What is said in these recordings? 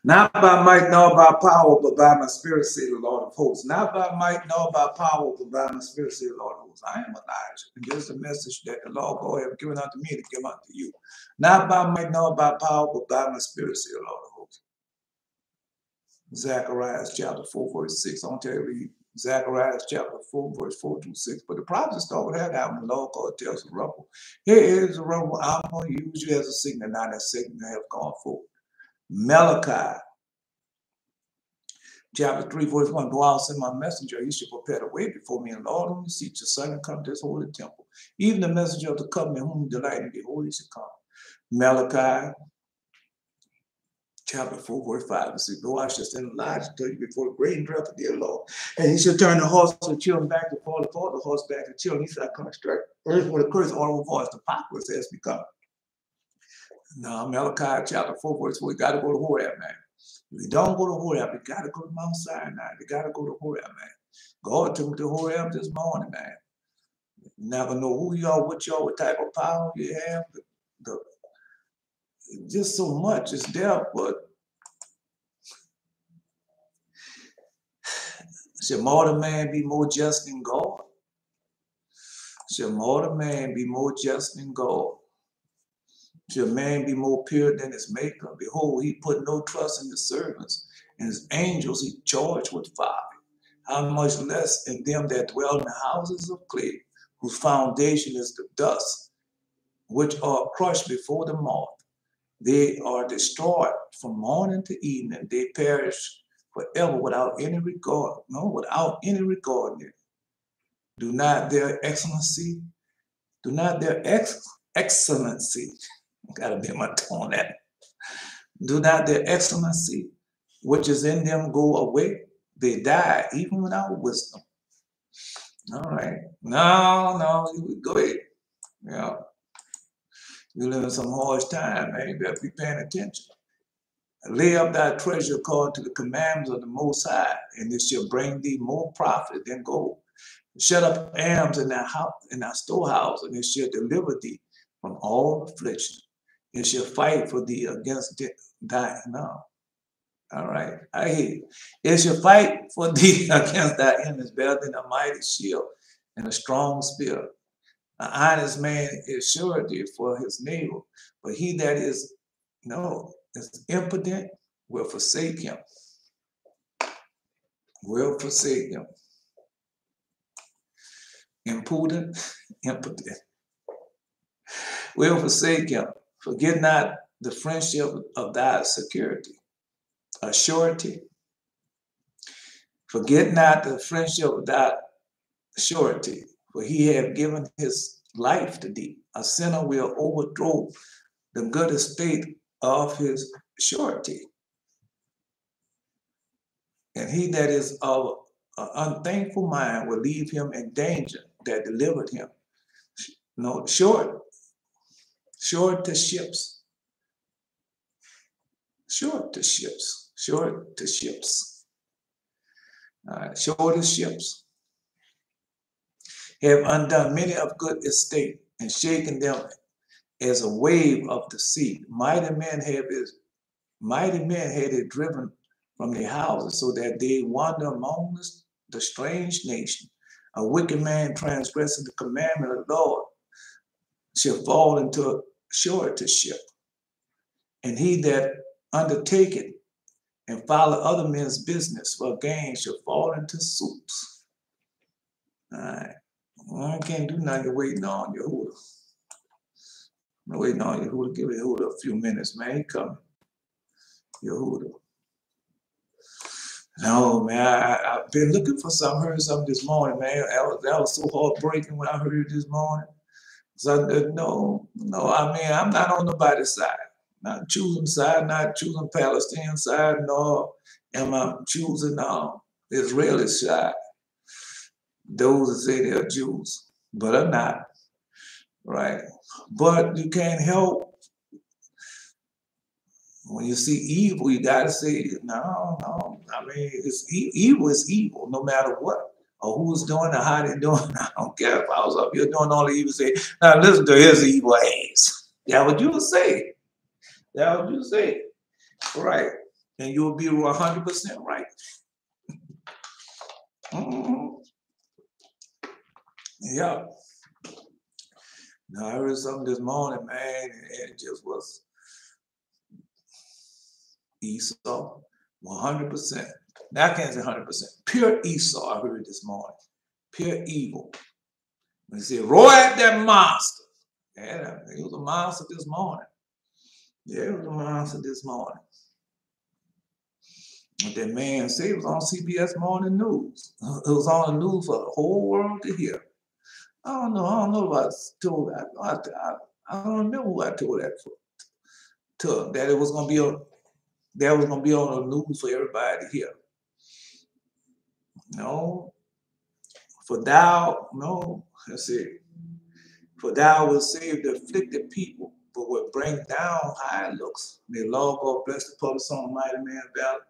Not by might nor by power, but by my spirit, say the Lord of hosts. Not by might nor by power, but by my spirit, say the Lord of hosts. I am Elijah, and this is the message that the Lord God have given unto me to give unto you. Not by might nor by power, but by my spirit, say the Lord of hosts. Zechariah chapter 4, verse 6. I want to read Zechariah chapter 4, verse 4 through 6. But the prophets start with that out when the Lord God tells Zerubbabel, here is Zerubbabel, I'm going to use you as a signal. Now that signal have gone forth. Malachi chapter 3, verse 1. Go out and send my messenger. He should prepare the way before me. And Lord, whom you seek your son and come to this holy temple. Even the messenger of the covenant, whom you delight in the holy should come. Malachi chapter 4, verse 5. It says, go out, shall send Elijah to you before the great and dreadful day of the Lord. And he shall turn the horse of the children back to fall, the horse back to children. He shall come and strike earth with a curse, audible voice. The apocalypse has become. Now, Malachi chapter 4, verse 4, you got to go to Horeb, man. If you don't go to Horeb, you got to go to Mount Sinai. You got to go to Horeb, man. God took me to Horeb this morning, man. You never know who you are, what type of power you have. Just so much is there, but should mortal man be more just than God? Should mortal man be more just than God? Should man be more pure than his maker? Behold, he put no trust in his servants, and his angels he charged with fire. How much less in them that dwell in the houses of clay, whose foundation is the dust, which are crushed before the moth. They are destroyed from morning to evening. They perish forever without any regard. No, without any regard. Do not their excellency, gotta be my tone that. Do not their excellency, which is in them, go away? They die even without wisdom. All right. No, go ahead. Yeah. You live in some harsh time, man. You better be paying attention. Lay up thy treasure according to the commandments of the Most High, and it shall bring thee more profit than gold. Shut up arms in thy house, in thy storehouse, and it shall deliver thee from all affliction. It shall fight for thee against thy no. All right, I hear you. It shall fight for thee against thy enemies better than a mighty shield and a strong spear. An honest man is surety for his neighbor, but he that is impotent will forsake him. Will forsake him. Impotent, impotent. Will forsake him. Forget not the friendship of thy security. A surety. Forget not the friendship of thy surety, for he hath given his life to thee. A sinner will overthrow the good estate of his surety. And he that is of an unthankful mind will leave him in danger that delivered him. No, short to ships. Short to ships. Short to ships. Short to ships. Have undone many of good estate and shaken them as a wave of the sea. Mighty men had it driven from their houses so that they wander among the strange nation. A wicked man transgressing the commandment of the Lord shall fall into a shortship. And he that undertaketh and follow other men's business for gain shall fall into suits. All right. Well, I can't do nothing. You're waiting on Yehuda. I'm waiting on Yehuda. Give Yehuda a few minutes, man. He coming. Yehuda. No, man. I've been looking for something. Heard something this morning, man. That was so heartbreaking when I heard it this morning. So no. I mean, I'm not on nobody's side. Not choosing side, not choosing Palestinian side, nor am I choosing Israeli side. Those that say they're Jews, but are not, right? But you can't help when you see evil. You gotta say no. I mean, evil is evil, no matter what or who's doing or how they're doing. I don't care if I was up here doing all the evil. Say, now listen to his evil ass. That what you would say. That what you say, right? and you'll be 100% right. Yeah. Now, I heard something this morning, man, and it just was Esau, 100%. Now, I can't say 100%. Pure Esau, I heard this morning. Pure evil. When he said, roar at that monster. Yeah, he was a monster this morning. Yeah, it was a monster this morning. What that man said, it was on CBS Morning News. It was on the news for the whole world to hear. I don't know if I told that. I don't remember who I told that to. That it was gonna be on the news for everybody to hear. No, let's see. For thou will save the afflicted people, but will bring down high looks. May the Lord God bless the public son, mighty man of valor.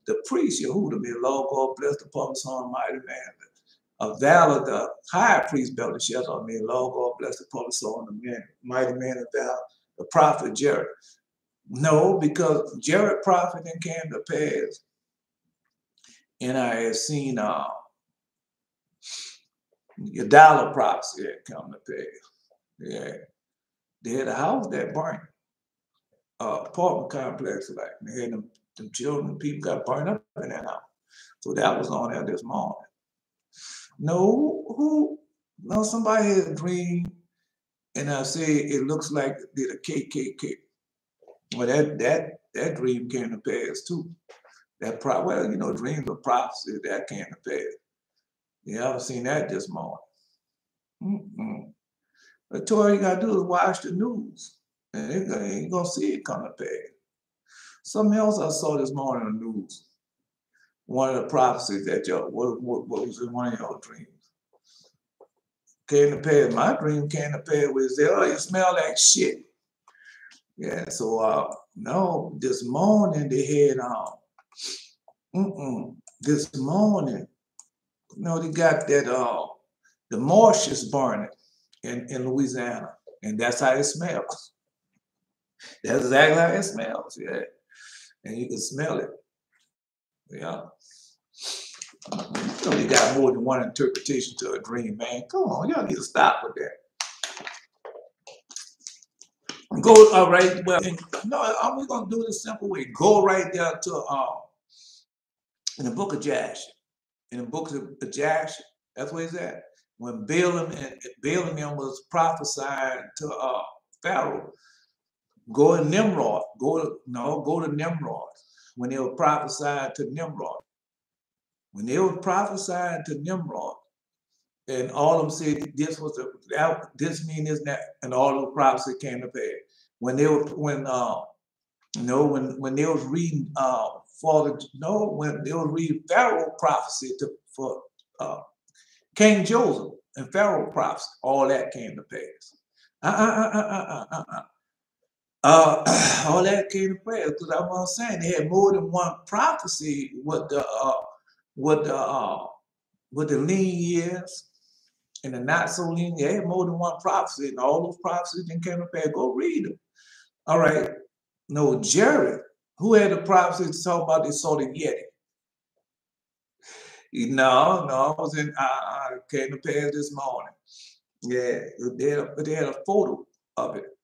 The priest Yehuda, may the Lord God bless the public son, mighty man of valor. The high priest Belteshazzar, may the Lord God bless the public son, the mighty man of valor. The prophet Jared. No, because Jared prophet then came to pass, and I have seen your dollar prophecy had come to pass. Yeah, they had a house that burned, apartment complex, like they had them children, people got burned up in that house. So that was on there this morning. No, somebody had a dream, and I said it looks like it did a KKK. Well, that dream came to pass too. Dreams of prophecy that came to pass. You haven't seen that this morning. But all you gotta do is watch the news, and you ain't gonna see it come to pass. Something else I saw this morning on the news. One of the prophecies that what was in one of your dreams came to pass. My dream came to pass with say, oh, you smell like shit. Yeah, so no, this morning they had this morning, they got that the marshes burning in Louisiana, and that's how it smells. That's exactly how it smells, yeah. And you can smell it. Yeah. You got more than one interpretation to a dream, man. Come on, y'all need to stop with that. Go, all right, well, I'm gonna do it a simple way. Go right there to in the book of Josh. In the book of Josh, that's where it's at. When Balaam was prophesying to Pharaoh, go to Nimrod. Go to Nimrod. When they were prophesying to Nimrod. When they were prophesying to Nimrod, and all of them said this means this, that, and all the prophecy came to pass. When they was reading when they were reading Pharaoh prophecy for King Joseph and Pharaoh prophecy, all that came to pass. All that came to pass because I was saying they had more than one prophecy with the lean years and the not so lean. They had more than one prophecy, and all those prophecies then came to pass. Go read them. All right. No, Jared, who had the prophecy to talk about they saw the Yeti? No, I was in. Came to pass this morning. Yeah, they had a photo of it.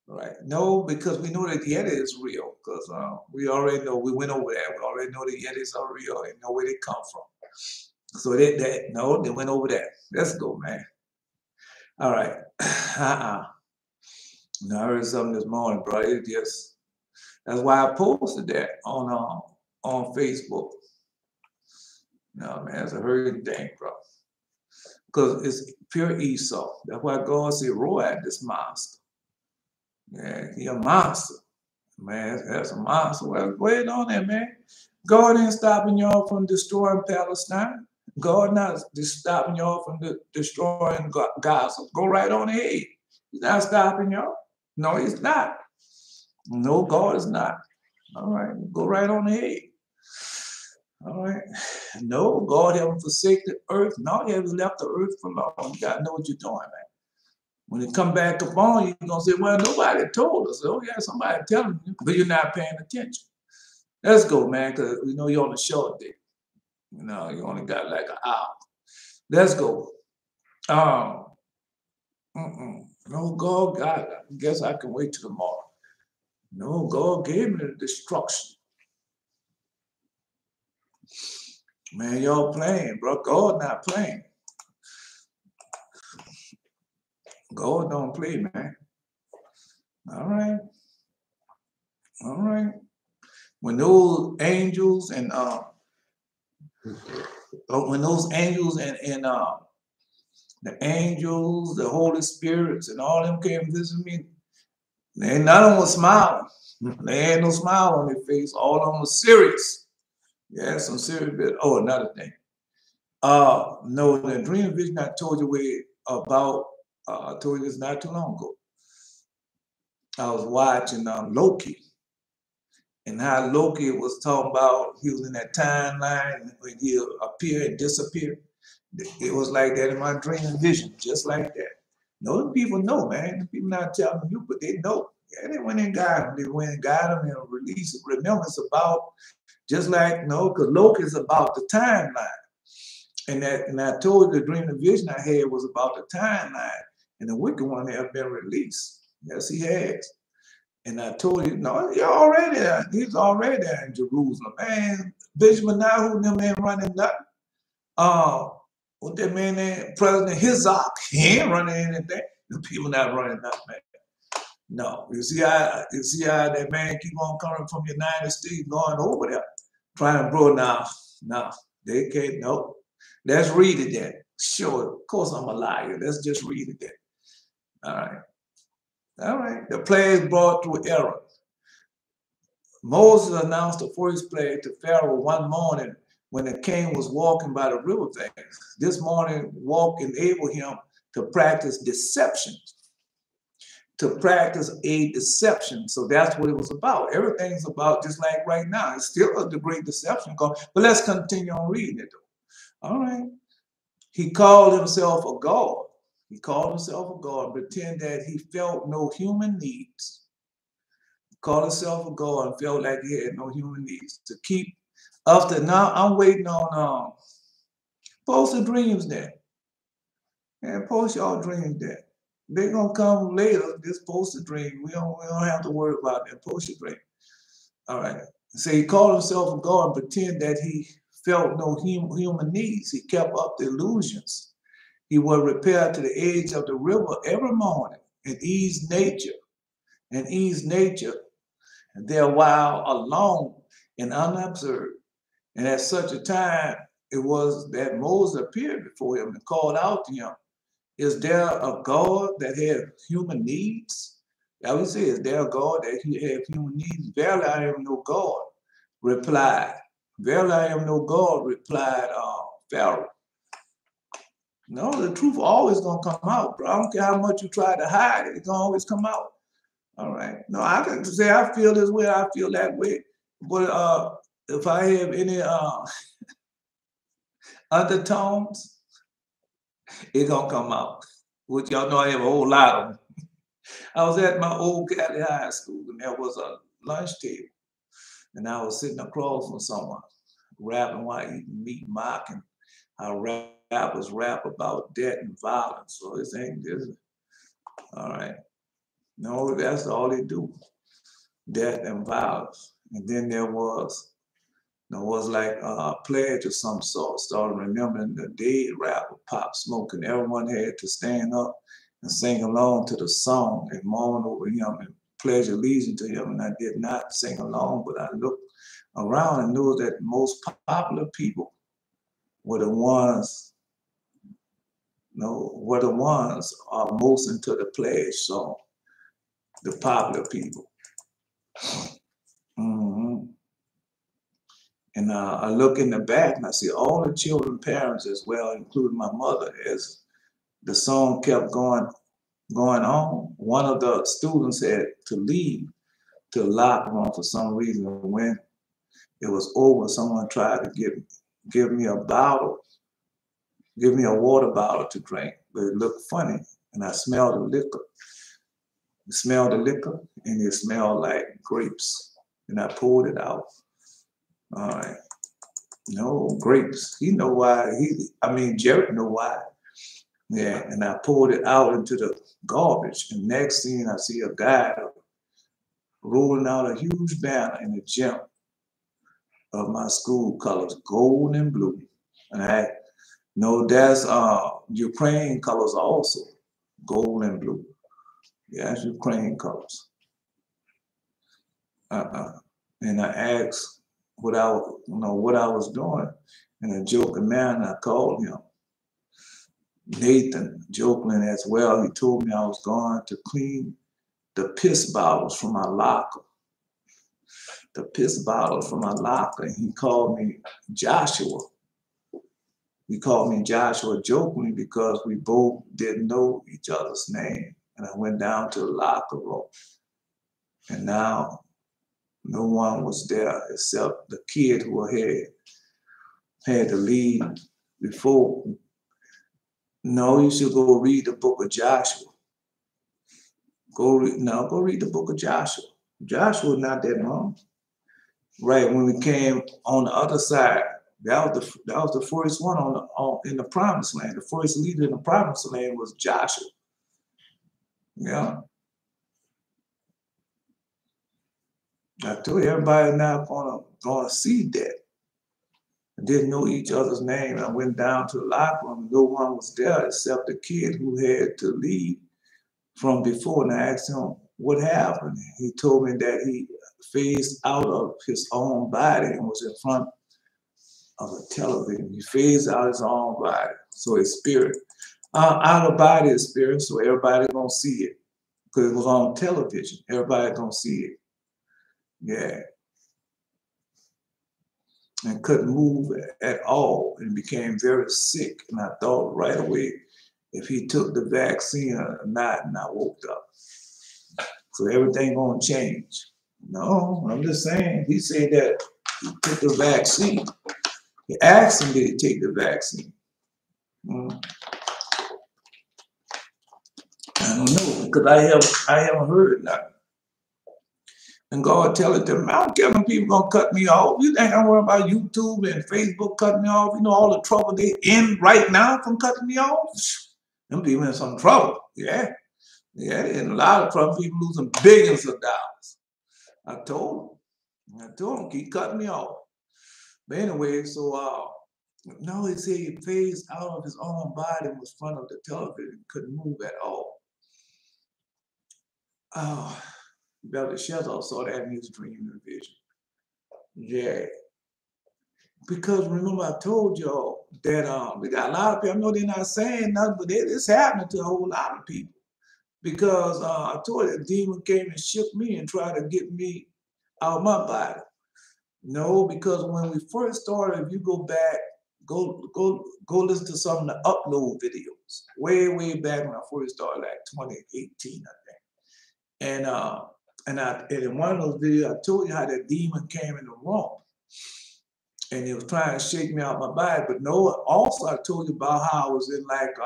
Right. No, because we know that the Yeti is real. Because we already know, we went over that. We already know the Yetis are real and know where they come from. So they went over that. Let's go, man. All right. No, I heard something this morning, bro. That's why I posted that on Facebook. No, man, it's a hurting thing, bro. Because it's pure Esau. That's why God said, roar at this monster. Yeah, he a monster. Man, that's a monster. Well, go ahead on there, man. God ain't stopping y'all from destroying Palestine. God not stopping y'all from destroying Gaza. Go right on ahead. He's not stopping y'all. No, he's not. No, God is not. All right, go right on ahead. All right. No, God haven't forsaken the earth. No, he hasn't left the earth for long. You got to know what you're doing, man. When it come back upon you, you're going to say, well, nobody told us. Oh, yeah, somebody telling you, but you're not paying attention. Let's go, man, because we know you're on a short day. You know, you only got like an hour. Let's go. Um, No, God, I guess I can wait till tomorrow. No, God gave me the destruction. Man, y'all playing, bro. God not playing. God don't play, man. All right. All right. When those angels and when those angels and the angels, the Holy Spirits, and all them came visit me, they none of them was smiling. They had no smile on their face. All of them was serious. Yeah, some serious bit. Oh, another thing. No, the dream vision I told you about. I told you this not too long ago. I was watching Loki, and how Loki was talking about he was in that timeline when he appear and disappear. It was like that in my dream and vision, just like that. No, the people know, man. The people not telling you, but they know. Yeah, they went and got him. They went and got him and released. Remember, it's about just like no, because Loki is about the timeline. And I told you the dream and vision I had was about the timeline, and the wicked one has been released. Yes, he has. And I told you, no, you're already there. He's already there in Jerusalem. Man, Bishop Netanyahu, them ain't running nothing. What that man named President Hizak, he ain't running anything. The people not running nothing, man. No, you see how that man keep on coming from the United States, going over there, trying to bro now. No, they can't. No, let's read it then. Sure, of course I'm a liar. Let's just read it then. All right, all right. The plagues brought through error. Moses announced the first plague to Pharaoh one morning when the king was walking by the river banks. This morning walk enabled him to practice deception, to practice a deception. So that's what it was about. Everything's about just like right now. It's still the great deception. But let's continue on reading it though. All right. He called himself a god. He called himself a god, pretend that he felt no human needs. Called himself a god and felt like he had no human needs. To keep after now, I'm waiting on post the dreams there. And post y'all dreams there. They're gonna come later. Just post the dream. We don't have to worry about that. Post your dream. All right. So he called himself a god and pretend that he felt no human needs. He kept up the illusions. He would repair to the edge of the river every morning and ease nature. And there while alone and unobserved. And at such a time, it was that Moses appeared before him and called out to him, is there a God that has human needs? That we say, is there a God that has human needs? Verily, I am no God, replied. Verily, I am no God, replied Pharaoh. No, the truth always gonna come out, bro. I don't care how much you try to hide it, it's gonna always come out. All right. No, I can say I feel this way, I feel that way. But if I have any undertones, it's gonna come out. Which y'all know I have a whole lot of them. I was at my old Cali high school and there was a lunch table. And I was sitting across from someone rapping while eating meat, mocking how rappers rap about death and violence. So this ain't this. All right. No, that's all they do. Death and violence. And then there was like a pledge of some sort. Started remembering the dead rapper Pop Smoke, and everyone had to stand up and sing along to the song and mourn over him and pledge allegiance to him. And I did not sing along, but I looked around and knew that the most popular people were the ones, are most into the pledge song, the popular people. Mm-hmm. And I look in the back and I see all the children, parents as well, including my mother, as the song kept going on. One of the students had to leave to the locker room for some reason. When it was over, someone tried to give me a water bottle to drink, but it looked funny. And I smelled the liquor. I smelled the liquor and it smelled like grapes. And I pulled it out. All right. No grapes. He know why. Jared know why. Yeah, and I pulled it out into the garbage. And next thing I see a guy rolling out a huge banner in the gym of my school colors, gold and blue. And I know that's Ukraine colors also, gold and blue. Yeah, that's Ukraine colors. And I asked what I was doing. In a joking manner, I called him Nathan, joking as well. He told me I was going to clean the piss bottles from my locker. The piss bottles from my locker. And he called me Joshua. He called me Joshua jokingly because we both didn't know each other's name. And I went down to the locker room. And now no one was there except the kid who had to leave before. No, you should go read the book of Joshua. Go read the book of Joshua. Joshua not that long. Right when we came on the other side, that was the first one in the promised land. The first leader in the promised land was Joshua. Yeah. I told you everybody now gonna see that. I didn't know each other's name. I went down to the locker room. No one was there except the kid who had to leave from before. And I asked him what happened. He told me that he phased out of his own body and was in front of a television. He phased out his own body. So his spirit, out of body is spirit, so everybody gonna see it. Because it was on television. Everybody gonna see it. Yeah. And couldn't move at all and became very sick. And I thought right away if he took the vaccine or not, and I woke up. So everything gonna change. No, I'm just saying, he said that he took the vaccine. He asked him, did he take the vaccine? I don't know, because I haven't heard nothing. And God telling them, I don't care if people gonna cut me off. You think I'm worried about YouTube and Facebook cutting me off? You know all the trouble they in right now from cutting me off? Them people in some trouble. Yeah. Yeah, they in a lot of trouble. People losing billions of dollars. I told them, keep cutting me off. But anyway, so no, he said he phased out of his own body and was in front of the television, couldn't move at all. Oh, Brother Shezzo saw that in his dream and vision. Yeah. Because remember I told y'all that we got a lot of people, I know they're not saying nothing, but it's happening to a whole lot of people. Because I told you, the demon came and shook me and tried to get me out of my body. No, because when we first started, if you go back, go listen to some of the upload videos. Way back when I first started, like 2018, I think. And in one of those videos, I told you how that demon came in the room. And he was trying to shake me out of my body. But no, also I told you about how I was in like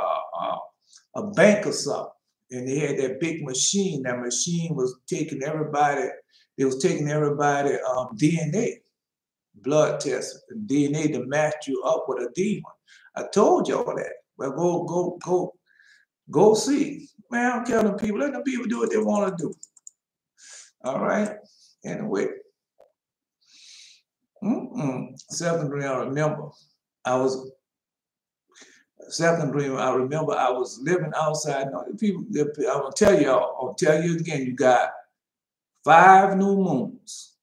a bank or something. And they had that big machine. That machine was taking everybody, DNA, blood tests, and DNA to match you up with a demon. I told y'all that. Well, go see. Man, I don't care them people. Let them people do what they want to do. All right. Anyway. Second dream, I remember I was living outside. No, people, I will tell y'all, I'll tell you again, you got 5 new moons.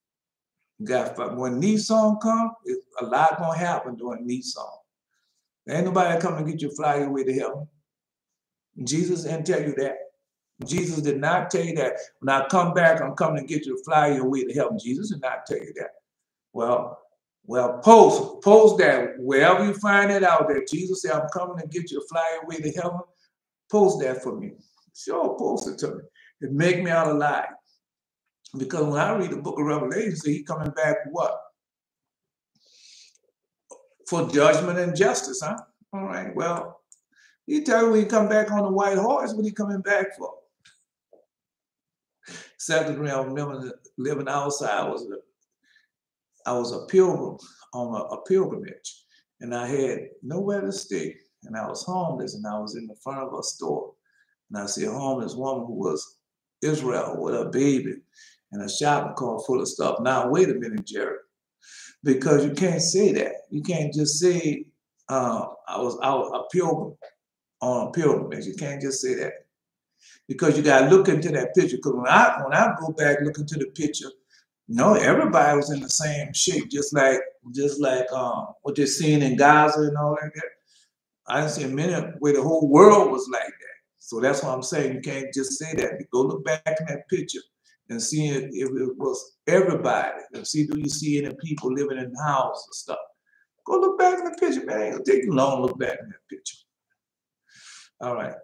You got 5. When Nissan comes, a lot gonna happen during Nissan. There ain't nobody coming to get you fly your way to heaven. Jesus didn't tell you that. Jesus did not tell you that. When I come back, I'm coming to get you to fly your way to heaven. Jesus did not tell you that. Well, post that wherever you find it out that Jesus said, I'm coming to get you to fly your way to heaven. Post that for me. Sure, post it to me. It make me out alive. Because when I read the book of Revelation, he's coming back for what? For judgment and justice, huh? All right, well, he tell you when he come back on the white horse, what he coming back for? Second dream, I remember living outside. I was a pilgrim on a pilgrimage, and I had nowhere to stay, and I was homeless, and I was in the front of a store, and I see a homeless woman who was Israel with a baby and a shopping cart full of stuff. Now, wait a minute, Jerry, because you can't say that. You can't just say I was out a pilgrim on a pilgrimage. You can't just say that because you got to look into that picture. Because when I go back look into the picture, no, everybody was in the same shape, just like what they're seeing in Gaza and all that. I didn't see a minute where the whole world was like that. So that's what I'm saying. You can't just say that. Go look back in that picture and see if it was everybody. And see, do you see any people living in houses and stuff? Go look back in the picture, man. It'll take you long to look back in that picture. All right.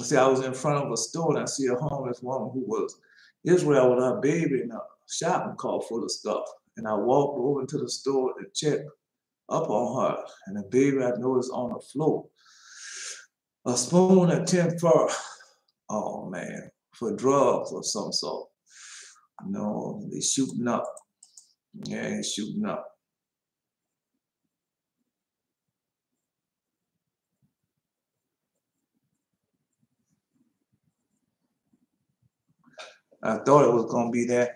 See, I was in front of a store and I see a homeless woman who was Israel with her baby in a shopping cart full of stuff. And I walked over into the store and checked up on her. And the baby I noticed on the floor. A spoon and 10 for, oh man, for drugs or some sort. No, they shooting up. Yeah, it's shooting up. I thought it was gonna be that.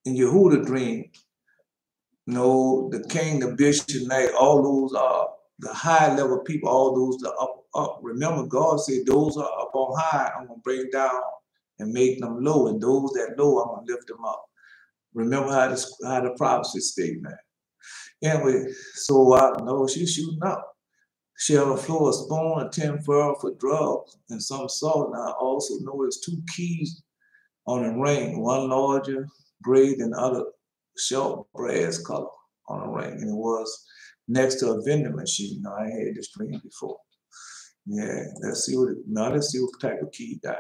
In Yehuda dream, no, the king, the bishop, knight, all those are the high level people, all those are up. Remember, God said those are up on high, I'm gonna bring down and make them low, and those that low, I'm gonna lift them up. Remember how the prophecy statement. Anyway, so I know she's shooting up. She on the floor, a spoon, a 10 for drugs, and some salt. And I also noticed 2 keys on the ring, one larger gray than the other short brass color on the ring. And it was next to a vending machine. I had this dream before. Yeah, let's see what type of key you got.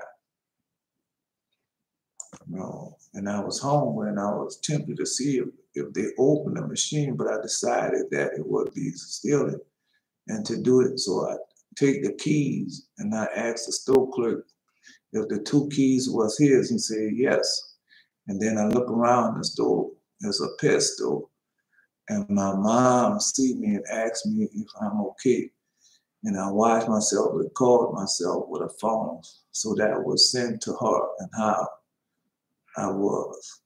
No, and I was home and I was tempted to see if they opened the machine, but I decided that it would be stealing. And to do it, so I take the keys and I asked the store clerk if the 2 keys was his. He said yes. And then I look around the store. It's a pet store. And my mom see me and asked me if I'm okay. And I watched myself, record myself with a phone. So that was sent to her and how I was.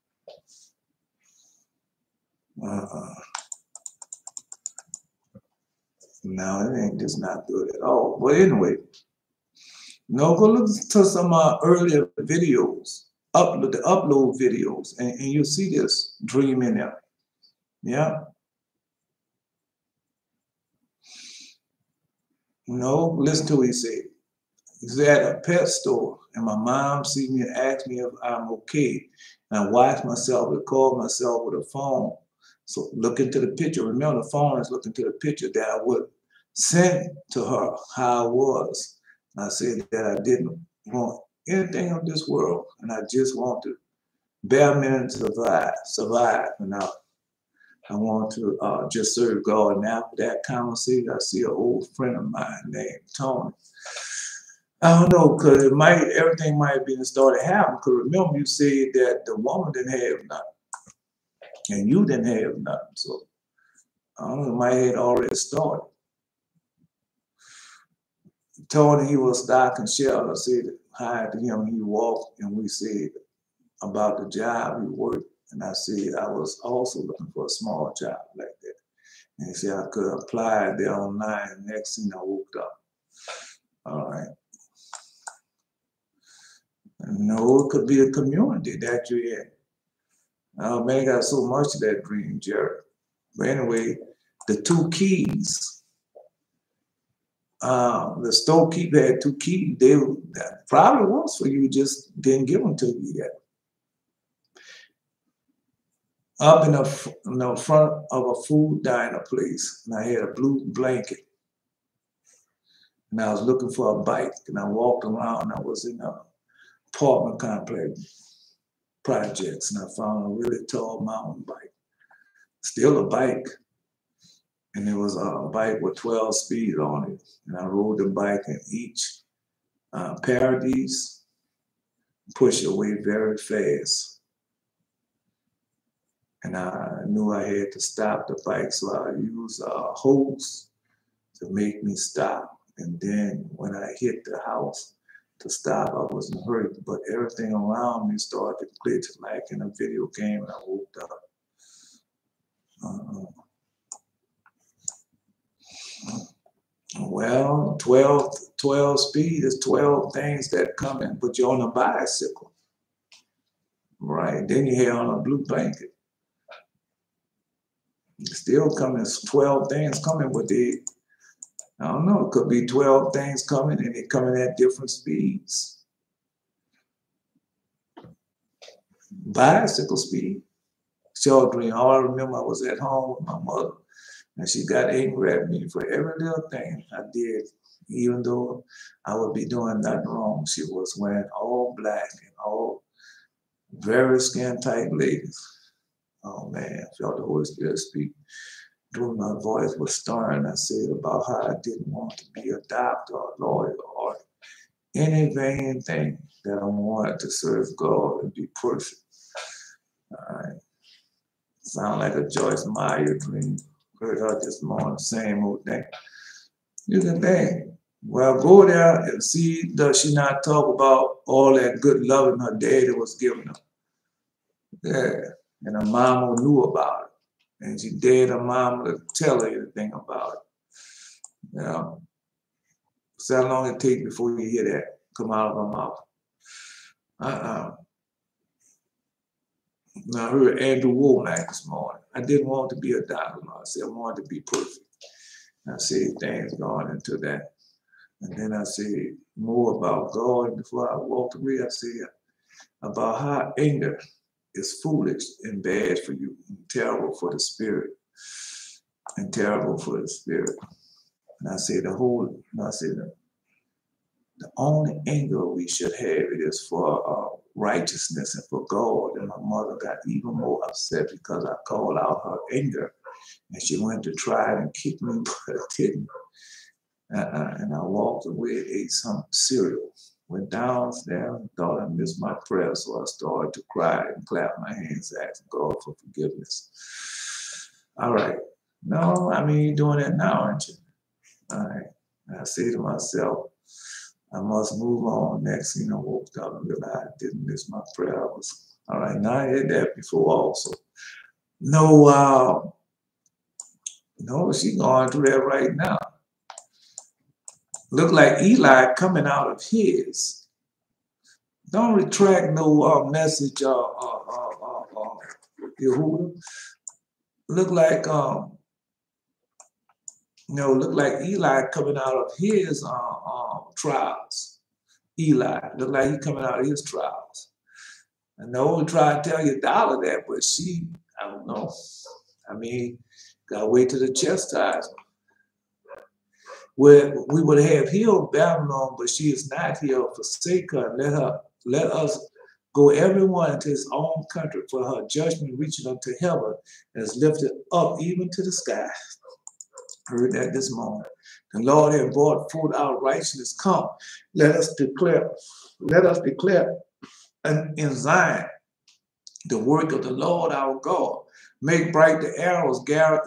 No, it ain't just not good at all. But anyway, go look to some earlier videos, the upload videos, and you'll see this dream in there. Yeah. No, listen to what he said. He's at a pet store, and my mom see me and asked me if I'm okay. And I watched myself, record myself with a phone. So look into the picture. Remember, the phone is looking to the picture that I would send to her how I was. And I said that I didn't want anything of this world, and I just want to bare minimum survive. And I want to just serve God. And after that conversation, I see an old friend of mine named Tony. I don't know, because everything might have been started happening. Because remember, you said that the woman didn't have nothing, and you didn't have nothing. So I don't know, my head already started. Tony, he was stock and shell. I said hi to him. He walked, and we said about the job he worked. And I said I was also looking for a small job like that. And he said I could apply there online. And next thing I woke up. All right. No, it could be the community that you're in. Oh man, got so much of that dream, Jerry. But anyway, the 2 keys. The storekeeper had 2 keys. That probably was for you, just didn't give them to you yet. Up in the front of a food diner place, and I had a blue blanket. And I was looking for a bike, and I walked around. I was in an apartment complex projects, and I found a really tall mountain bike. Still a bike. And it was a bike with 12 speed on it. And I rode the bike in each paradise, pushed away very fast. And I knew I had to stop the bike, so I used a hose to make me stop. And then when I hit the house to stop, I wasn't hurt, but everything around me started to glitch like in a video game, and I woke up. Well, 12 speed is 12 things that come in, but you're on a bicycle, right? Then you have on a blue blanket. Still coming, 12 things coming, but I don't know, it could be 12 things coming and they're coming at different speeds. Bicycle speed. Children, all I remember I was at home with my mother and she got angry at me for every little thing I did. Even though I would be doing nothing wrong, she was wearing all black and all very skin tight ladies. Oh man, I felt the Holy Spirit speak. When my voice was stern, I said about how I didn't want to be a doctor or a lawyer or any vain thing, that I wanted to serve God and be perfect. Sound like a Joyce Meyer dream. Heard her this morning, same old thing. You can think, well, go there and see, does she not talk about all that good loving her daddy was giving her? Yeah, and her mama knew about it. And she dared her mama to tell her anything about it. You know? So how long it take before you hear that come out of her mouth? Now, I heard Andrew Womack this morning. I didn't want to be a doctor. I said I wanted to be perfect. I said things going into that. And then I said more about God. Before I walked away, I said about how anger is foolish and bad for you, and terrible for the spirit, and terrible for the spirit. And I said the only anger we should have is for righteousness and for God. And my mother got even more upset because I called out her anger. And she went to try and kick me, but I didn't. And I walked away, ate some cereal, went downstairs, thought I missed my prayer. So I started to cry and clap my hands, asking God for forgiveness. All right. No, I mean, you're doing that now, aren't you? All right. And I say to myself, I must move on. Next thing I woke up and realized I didn't miss my prayer. I was, all right, now I had that before also. No, she's going through that right now. Look like Eli coming out of his. Don't retract no message, Yehuda. Look like look like Eli coming out of his trials. Eli, look like he coming out of his trials. I know we try to tell your daughter that, but she, I don't know. I mean, gotta wait till the chastisement. Where we would have healed Babylon, but she is not healed. Forsake her and let us go everyone into his own country, for her judgment reaching unto heaven and is lifted up even to the sky. Heard that this morning. The Lord had brought forth our righteousness. Come, let us declare in Zion the work of the Lord our God. Make bright the arrows, gather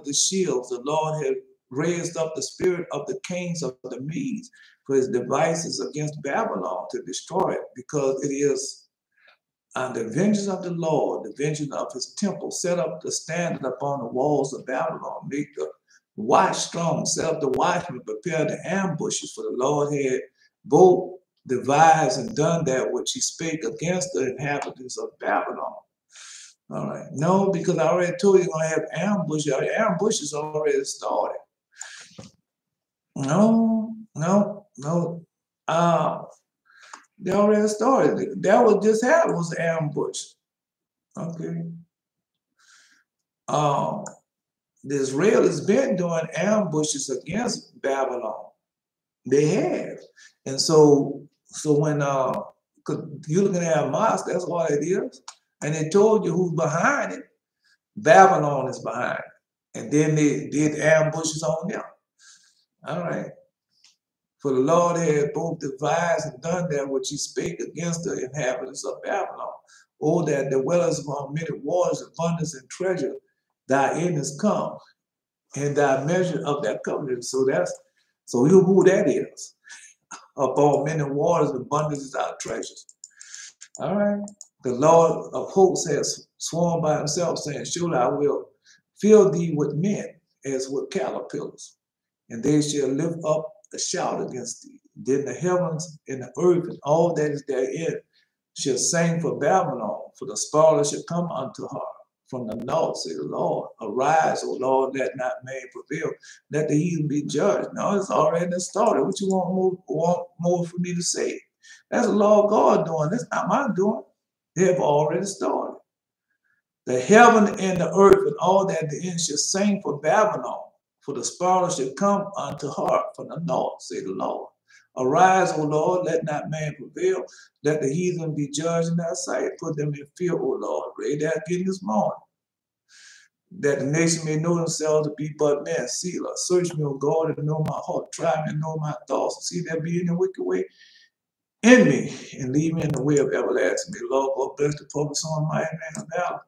the shields. The Lord had raised up the spirit of the kings of the Medes for his devices against Babylon to destroy it, because it is the vengeance of the Lord, the vengeance of his temple. Set up the standard upon the walls of Babylon. Make the watch strong. Set up the watchmen. Prepare the ambushes. For the Lord had both devised and done that which he spake against the inhabitants of Babylon. All right. No, because I already told you you're going to have ambushes. The ambushes already started. No. They already started. That was just happened, was an ambush. Okay. The Israelis been doing ambushes against Babylon. They have. And so when you're looking at Hamas, that's what it is. And they told you who's behind it. Babylon is behind it. And then they did ambushes on them. All right. For the Lord had both devised and done that which he spake against the inhabitants of Babylon. Oh, that dwellest among many waters, abundance and treasure, thy end is come, and thy measure of that covenant. So you who that is. Upon many waters, abundance is our treasures. All right. The Lord of hosts has sworn by himself, saying, surely I will fill thee with men as with caterpillars, and they shall lift up a shout against thee. Then the heavens and the earth and all that is therein shall sing for Babylon, for the spoiler shall come unto her from the north, say the Lord. Arise, O Lord, let not man prevail. Let the heathen be judged. No, it's already started. What you want more for me to say? That's the Lord God doing. That's not my doing. They have already started. The heaven and the earth and all that the end shall sing for Babylon, for the spoiler shall come unto her from the north, say the Lord. Arise, O Lord, let not man prevail. Let the heathen be judged in thy sight. Put them in fear, O Lord. Read that again this morning. That the nation may know themselves to be but men. Selah. Search me, O God, and know my heart. Try me and know my thoughts. And see there be any wicked way in me, and lead me in the way of everlasting. May Lord God bless the focus on my man of valor.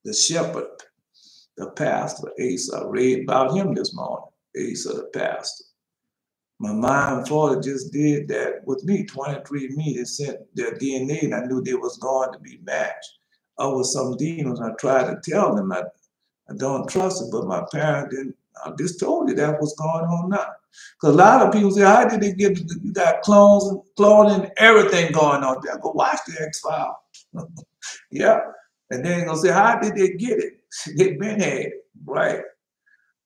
The shepherd, the pastor, Asa, read about him this morning. Asa, the pastor. My mom and father just did that with me. 23andMe, they sent their DNA, and I knew they was going to be matched. I was some demons. I tried to tell them I don't trust it, but my parents didn't. I just told you that was going on now. Because a lot of people say, how did they get, you got clones and everything going on there. Go watch the X-Files. Yeah. And then they're going to say, how did they get it? They been had it, right?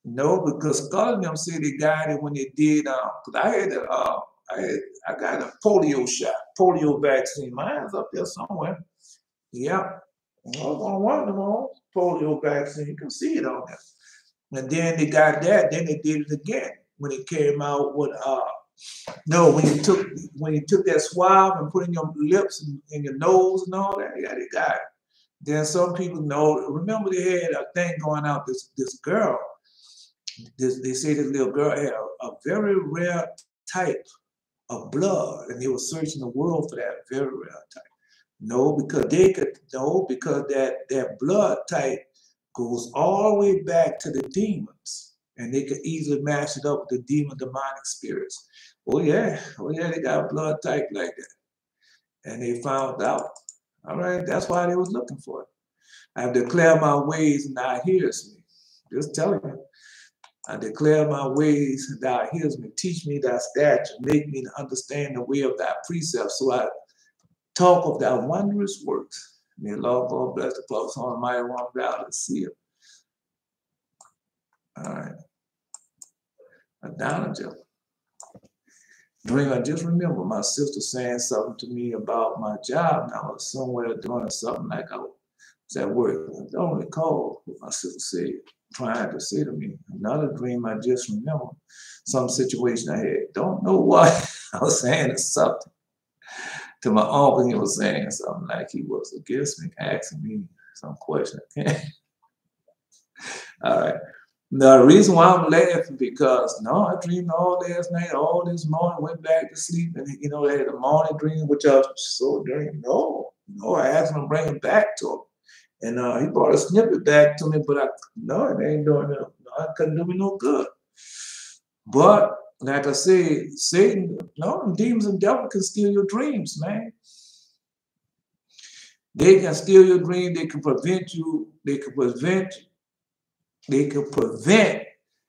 No, because Scott and them said they got it when they did, because I got a polio shot, polio vaccine. Mine's up there somewhere. Yeah. I was on one of them all, polio vaccine. You can see it on there. And then they got that, then they did it again when it came out with no, when you took that swab and put in your lips and in your nose and all that, yeah, they got it. Then some people know, remember they had a thing going out, this girl, they say this little girl had a very rare type of blood, and they were searching the world for that very rare type. No, because that blood type goes all the way back to the demons, and they could easily match it up with the demonic spirits. Oh yeah, they got a blood type like that, and they found out. All right, that's why they was looking for it. I have declared my ways, and thou hearest me. Just telling you. I declare my ways, and thou hearest me. Teach me thy statutes, make me to understand the way of thy precepts, so I talk of thy wondrous works. May the Lord God bless the close on the mighty one valor to see it. All right. Adonijah. Dream, I just remember my sister saying something to me about my job, and I was somewhere doing something like I was at work. I don't recall what my sister said, trying to say to me. Another dream I just remember, some situation I had. Don't know why I was saying something to my uncle. He was saying something like he was against me, asking me some question. All right. The reason why I'm laughing because no, I dreamed all last night, all this morning, went back to sleep, and I had a morning dream, which I was so dream. No, I asked him to bring it back to him. And he brought a snippet back to me, but it ain't doing it. No, it couldn't do me no good. But like I said, Satan, demons and devil can steal your dreams, man. They can steal your dream. They can prevent you. They can prevent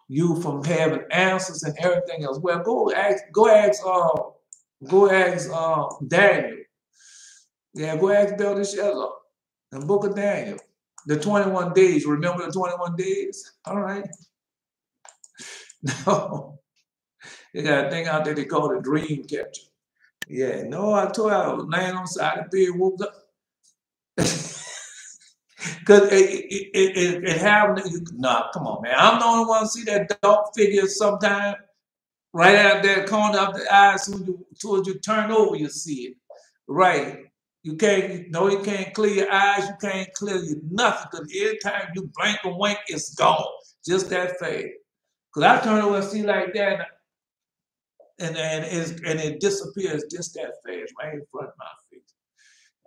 you from having answers and everything else. Well, go ask Daniel. Yeah, go ask Belteshazzar. The book of Daniel. The 21 days. Remember the 21 days? All right. No. They got a thing out there they call the dream catcher. Yeah, no, I told you I was laying on the side of the bed, woke up. Because it happened. Nah, come on, man. I'm the only one to see that dark figure sometime right out there, corner of the eye. As soon as you turn over, you see it. Right. You can't clear your eyes. You can't clear nothing. Because every time you blink and wink, it's gone. Just that fast. Because I turn over and see like that, and it disappears just that fast, right in front of my face.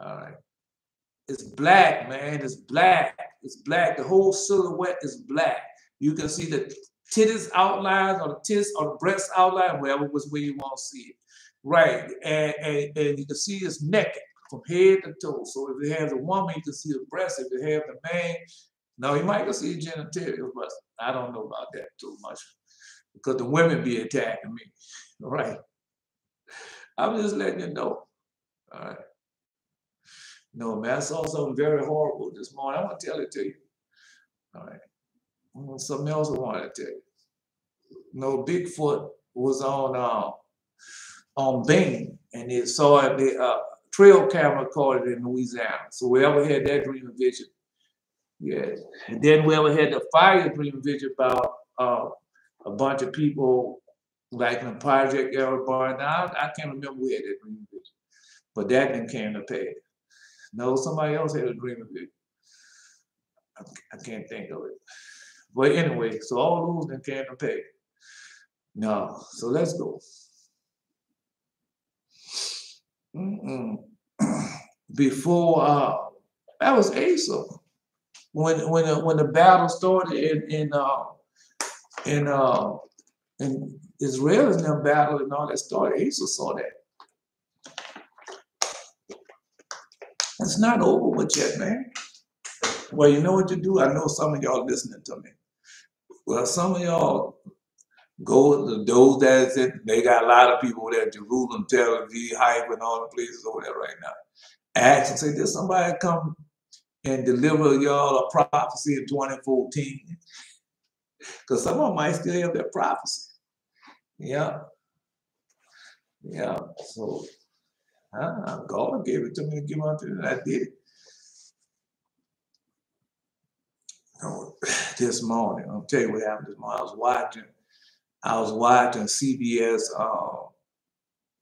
All right. It's black, man. It's black. It's black. The whole silhouette is black. You can see the titties outlines or the tits or the breast outline, wherever was where you want to see it. Right. And you can see it's naked from head to toe. So if it has a woman, you can see the breast. If it has a man, no, you might can see genitalia, but I don't know about that too much because the women be attacking me. Right. I'm just letting you know. All right. No, man, I saw something very horrible this morning. I want to tell it to you. All right. Something else I wanted to tell you. No, Bigfoot was on Bing, and it saw it, the trail camera caught it in Louisiana. So whoever had that dream vision, yeah. And then whoever had the fire dream vision about a bunch of people like in the project era burning out. I can't remember who had that dream vision, but that then came to pass. No, somebody else had a dream vision. I can't think of it. But anyway, so all those then came to pass. No, so let's go. Before that was Asa. When the battle started in Israel and them battle and all that started, Asa saw that. It's not over with yet, man. Well, you know what you do? I know some of y'all listening to me. Well, some of y'all go to those that's it. They got a lot of people there, Jerusalem, Tel Aviv, Hype, and all the places over there right now. Ask and say, did somebody come and deliver y'all a prophecy in 2014? Because some of them might still have that prophecy. Yeah. Yeah. So God gave it to me to give unto me, and I did it. No, this morning, I'll tell you what happened this morning. I was watching CBS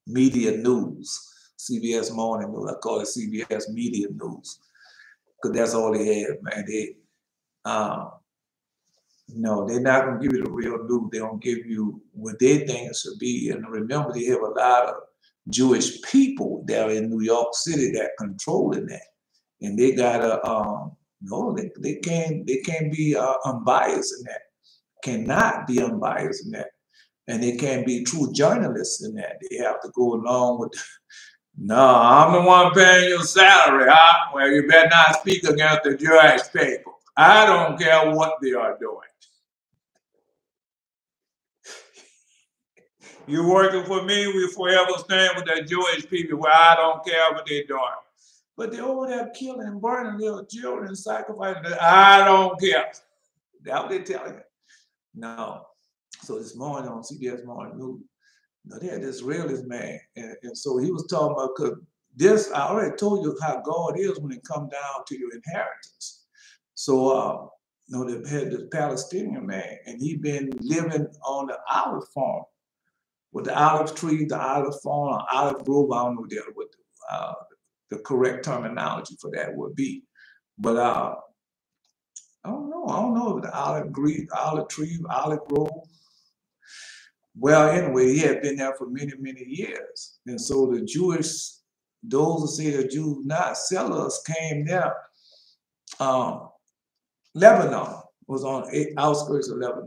Media News, CBS Morning News. I call it CBS Media News because that's all they have, man. No, they're not going to give you the real news. They're going to give you what they think it should be. And remember, they have a lot of Jewish people there in New York City that controlling that, and they got a no, they can't be unbiased in that. Cannot be unbiased in that. And they can't be true journalists in that. They have to go along with, no, I'm the one paying your salary, huh? Well, you better not speak against the Jewish people. I don't care what they are doing. You're working for me, we forever stand with the Jewish people where I don't care what they're doing. But they're over there killing and burning little children and sacrificing. I don't care. That's what they tell you. No. So this morning on CBS Morning News, they had this realist man. And so he was talking about, because this, I already told you how God is when it comes down to your inheritance. So, they had this Palestinian man, and he been living on the olive farm with the olive tree, the olive farm, olive grove. I don't know what the correct terminology for that would be. But I don't know if the olive tree, olive grove. Well, anyway, he had been there for many, many years. And so the Jewish, those who say the Jews not sellers came there. Lebanon was on the outskirts of Lebanon.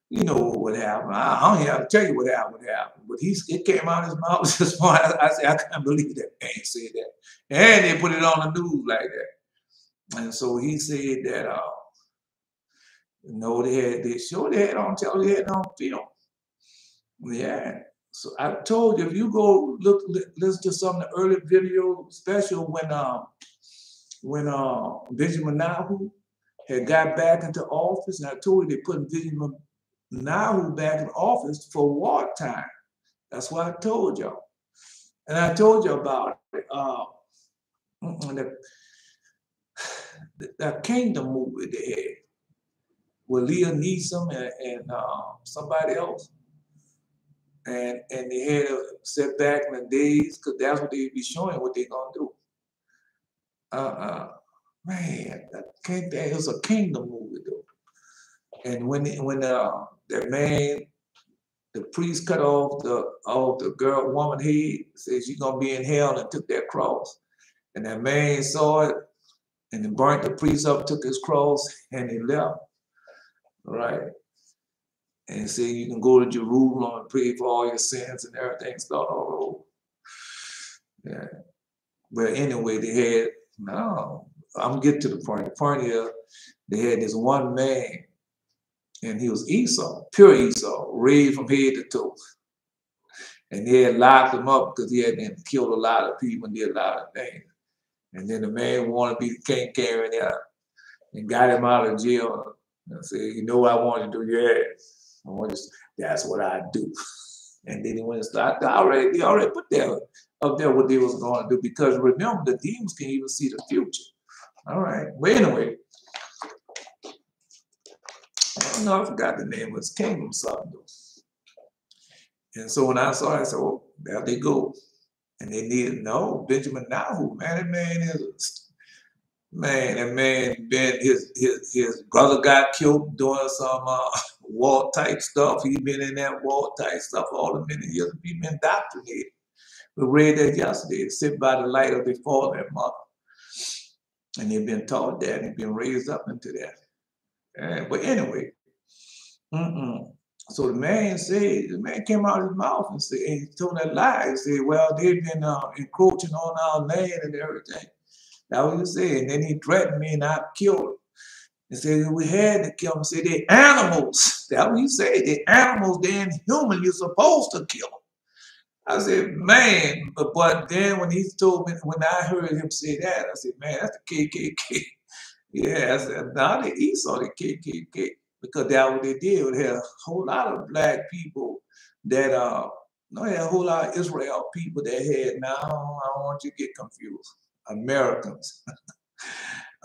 You know what happened. I don't have to tell you what happened. But it came out of his mouth this morning. I said, I can't believe that man said that. And they put it on the news like that. And so he said that, they showed it on television, they had it on film. Yeah. So I told you, if you go listen to some of the early video, especially when Benjamin Netanyahu had got back into office, and I told you they put Benjamin Netanyahu back in office for wartime. That's what I told y'all. And I told you about it. That Kingdom movie they had with Liam Neeson and somebody else. And they had to set back in the days because that's what they be showing what they're gonna do. Man, it was a Kingdom movie though. And when that man, the priest cut off the girl woman head, said she's gonna be in hell, and took that cross. And that man saw it and then burnt the priest up, took his cross, and he left. Right. And said you can go to Jerusalem and pray for all your sins and everything, start all over. Yeah. But anyway, they had no, I'm getting to the point. The point is they had this one man, and he was Esau, pure Esau, raised from head to toe. And they had locked him up because he had killed a lot of people and did a lot of things. And then the man wanted to be the king carrying out and got him out of jail. And said, you know what I want to do? Yes. I want to, that's what I do. And then he went and started. They already put that up there what they was going to do, because remember, the demons can even see the future. All right. But anyway, I don't know, I forgot the name of his kingdom something. And so when I saw it, I said, oh, there they go. And they needed, no, Benjamin Nahu, man, that man is, man, that man been, his brother got killed doing some war type stuff. He been in that war type stuff all the many years. He been indoctrinated. We read that yesterday. Sit by the light of their father and mother. And they've been taught that and been raised up into that. But anyway, so the man came out of his mouth and said, and he told that lie. He said, well, they've been encroaching on our land and everything. That's what he said. And then he threatened me and I killed him. He said, we had to kill him. He said, they're animals. That's what he said. They're animals, they're inhuman. You're supposed to kill them. I said, man, but then when he told me, when I heard him say that, I said, man, that's the KKK. Yeah, I said, now they Esau, the KKK, because that's what they did. They had a whole lot of black people that, no, they had a whole lot of Israel people that had, now I don't want you to get confused, Americans.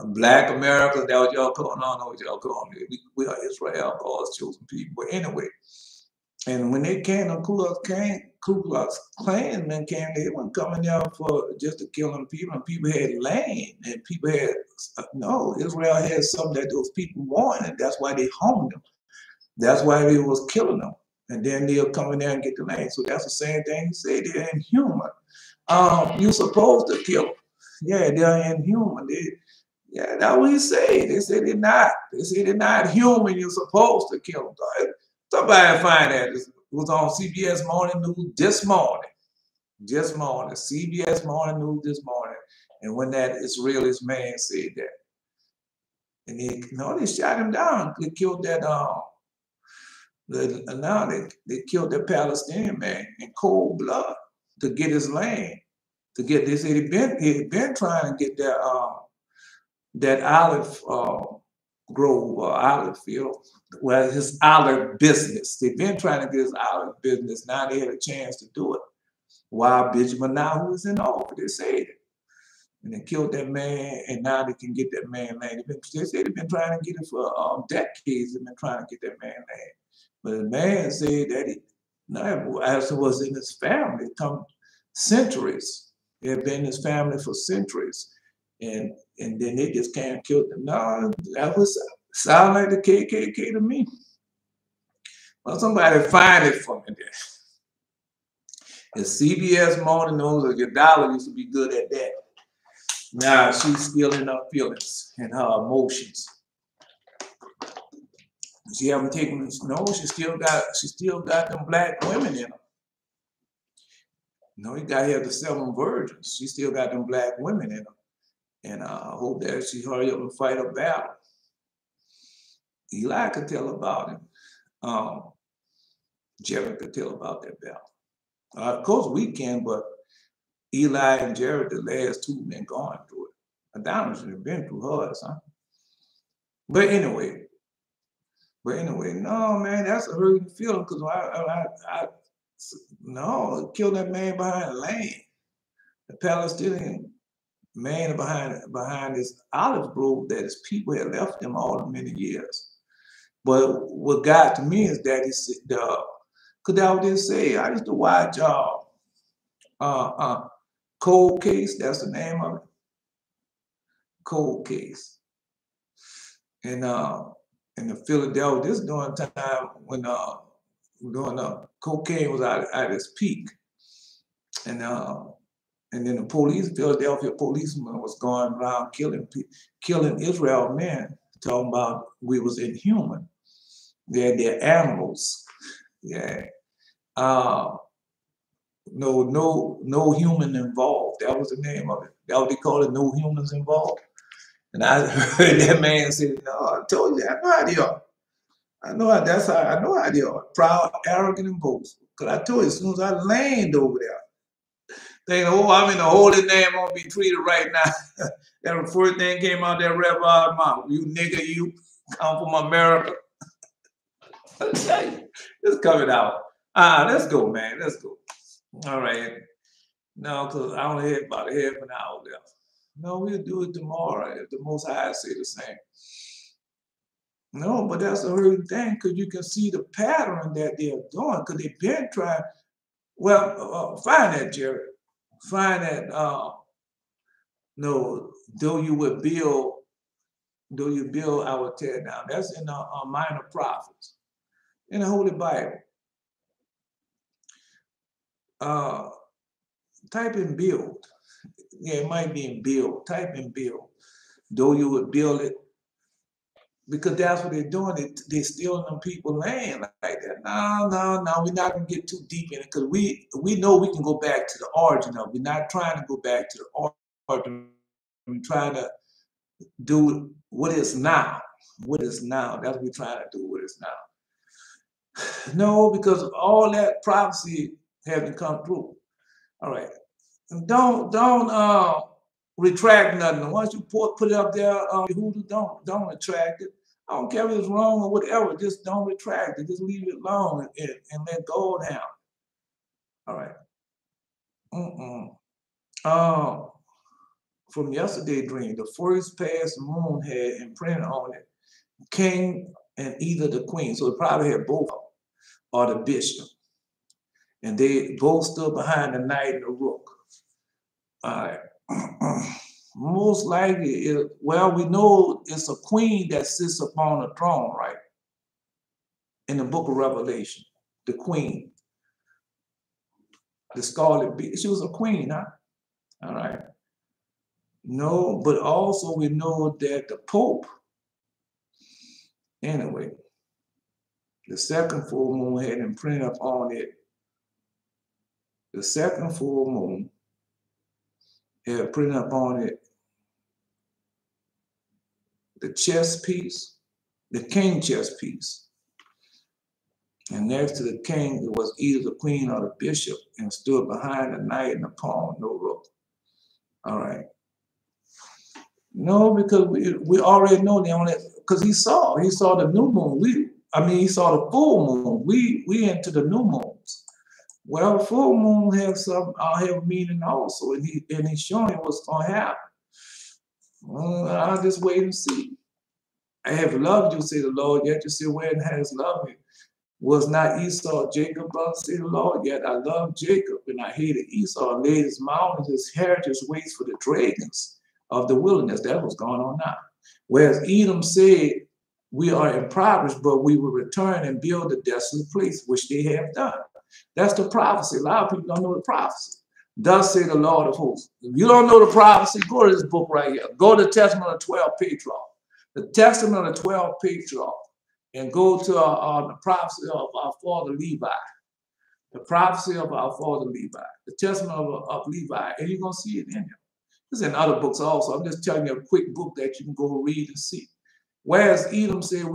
Black Americans, that what y'all calling on, know what y'all calling me. We are Israel, God's chosen people. But anyway, and when they came, the Ku Klux Klan men came, they weren't coming there for just to kill them people. And people had land, and people had, no, Israel had something that those people wanted, and that's why they hung them. That's why they was killing them. And then they'll come in there and get the land. So that's the same thing you say, they're inhuman. You're supposed to kill them. Yeah, they're inhuman. Yeah, that's what he said. They said they're not. They said they're not human. You're supposed to kill them. Somebody find that. It was on CBS Morning News this morning. This morning. CBS Morning News this morning. And when that Israeli man said that. And they shot him down. They killed that, now they killed that Palestinian man in cold blood to get his land. They said he'd been trying to get that olive grove, olive field, well, his olive business. They've been trying to get his olive business. Now they had a chance to do it. While Benjamin now was in office, they said it. And they killed that man, and now they can get that man land. They said they've been trying to get it for decades. They've been trying to get that man land. But the man said that as it was in his family, centuries. It had been in his family for centuries. And then they just can't kill them. No, that was sound like the KKK to me. Well, somebody find it for me there. It's CBS Morning News, your dollar used to be good at that. Now she's still in her feelings and her emotions. She haven't taken, no, she still got them black women in her. No, you got to have the 7 virgins. She still got them black women in her. And I hope that she hurry up and fight a battle. Eli could tell about it. Jared could tell about that battle. Of course we can, but Eli and Jared, the last 2, been going through it. Adonis should have been through hers, huh? But anyway, no, man, that's a hurting feeling, because no, killed that man behind the land. The Palestinian man behind this olive grove that his people had left him all the many years. But what got to me is that he said, because I didn't say, I used to watch Cold Case, that's the name of it. Cold Case. And in the Philadelphia, this during time when cocaine was at its peak, and then the police, Philadelphia policeman was going around killing Israel men, talking about we was inhuman. They're animals. Yeah. No human involved. That was the name of it. That what they call it, no humans involved. And I heard that man say, "No, I told you, I know how they are. I know how they are. Proud, arrogant, and boastful. Because I told you, as soon as I land over there, thinking, oh, I'm in the holy name, I'm gonna be treated right now." That first thing came out that Reverend mouth. You nigga, you come from America. I tell you, it's coming out. Let's go, man. Let's go. All right. No, because I only had about a half an hour left. No, we'll do it tomorrow if the Most High say the same. No, but that's a hurting thing because you can see the pattern that they're doing because they've been trying. Well, find that, Jerry. Find that. No, though you build, I will tear down. That's in the Minor Prophets in the Holy Bible. Type in build. Yeah, it might be in build. Type in build. Though you would build it, because that's what they're doing. They're stealing them people land like that. No, we're not gonna get too deep in it because we know we can go back to the origin of it. We're not trying to go back to the origin. We're trying to do what is now. What is now? That's what we're trying to do. What is now? No, because all that prophecy hasn't come through. All right. And don't retract nothing. Once you put it up there, don't retract it. I don't care if it's wrong or whatever. Just don't retract it. Just leave it alone and let go down. All right. From yesterday's dream, the first past moon had imprinted on it king and either the queen. So it probably had both or the bishop. And they both stood behind the knight and the rook. All right. Most likely, we know it's a queen that sits upon a throne, right? In the book of Revelation, the queen, the scarlet beast. She was a queen, huh? All right. No, but also we know that the Pope, anyway, the second full moon had imprinted upon it. The second full moon had printed upon it the chess piece, the king chess piece. And next to the king, it was either the queen or the bishop, and stood behind the knight and the pawn, no rook. All right. No, because we already know because he saw the new moon. He saw the full moon. We into the new moons. Well, full moon has have meaning also, and he's showing what's going to happen. I'll just wait and see. I have loved you, say the Lord, yet you say, where has loved me? Was not Esau Jacob, brother, say the Lord, yet I love Jacob, and I hated Esau, and laid his mountains, his heritage waits for the dragons of the wilderness. That's what's going on now. Whereas Edom said, we are impoverished, but we will return and build the desolate place, which they have done. That's the prophecy. A lot of people don't know the prophecy. Thus say the Lord of hosts. If you don't know the prophecy, go to this book right here. Go to the Testament of the 12 Patriarchs. The Testament of the 12 Patriarchs. And go to the prophecy of our father Levi. The prophecy of our father Levi. The Testament of Levi. And you're going to see it in there. It's in other books also. I'm just telling you a quick book that you can go read and see. Whereas Edom said,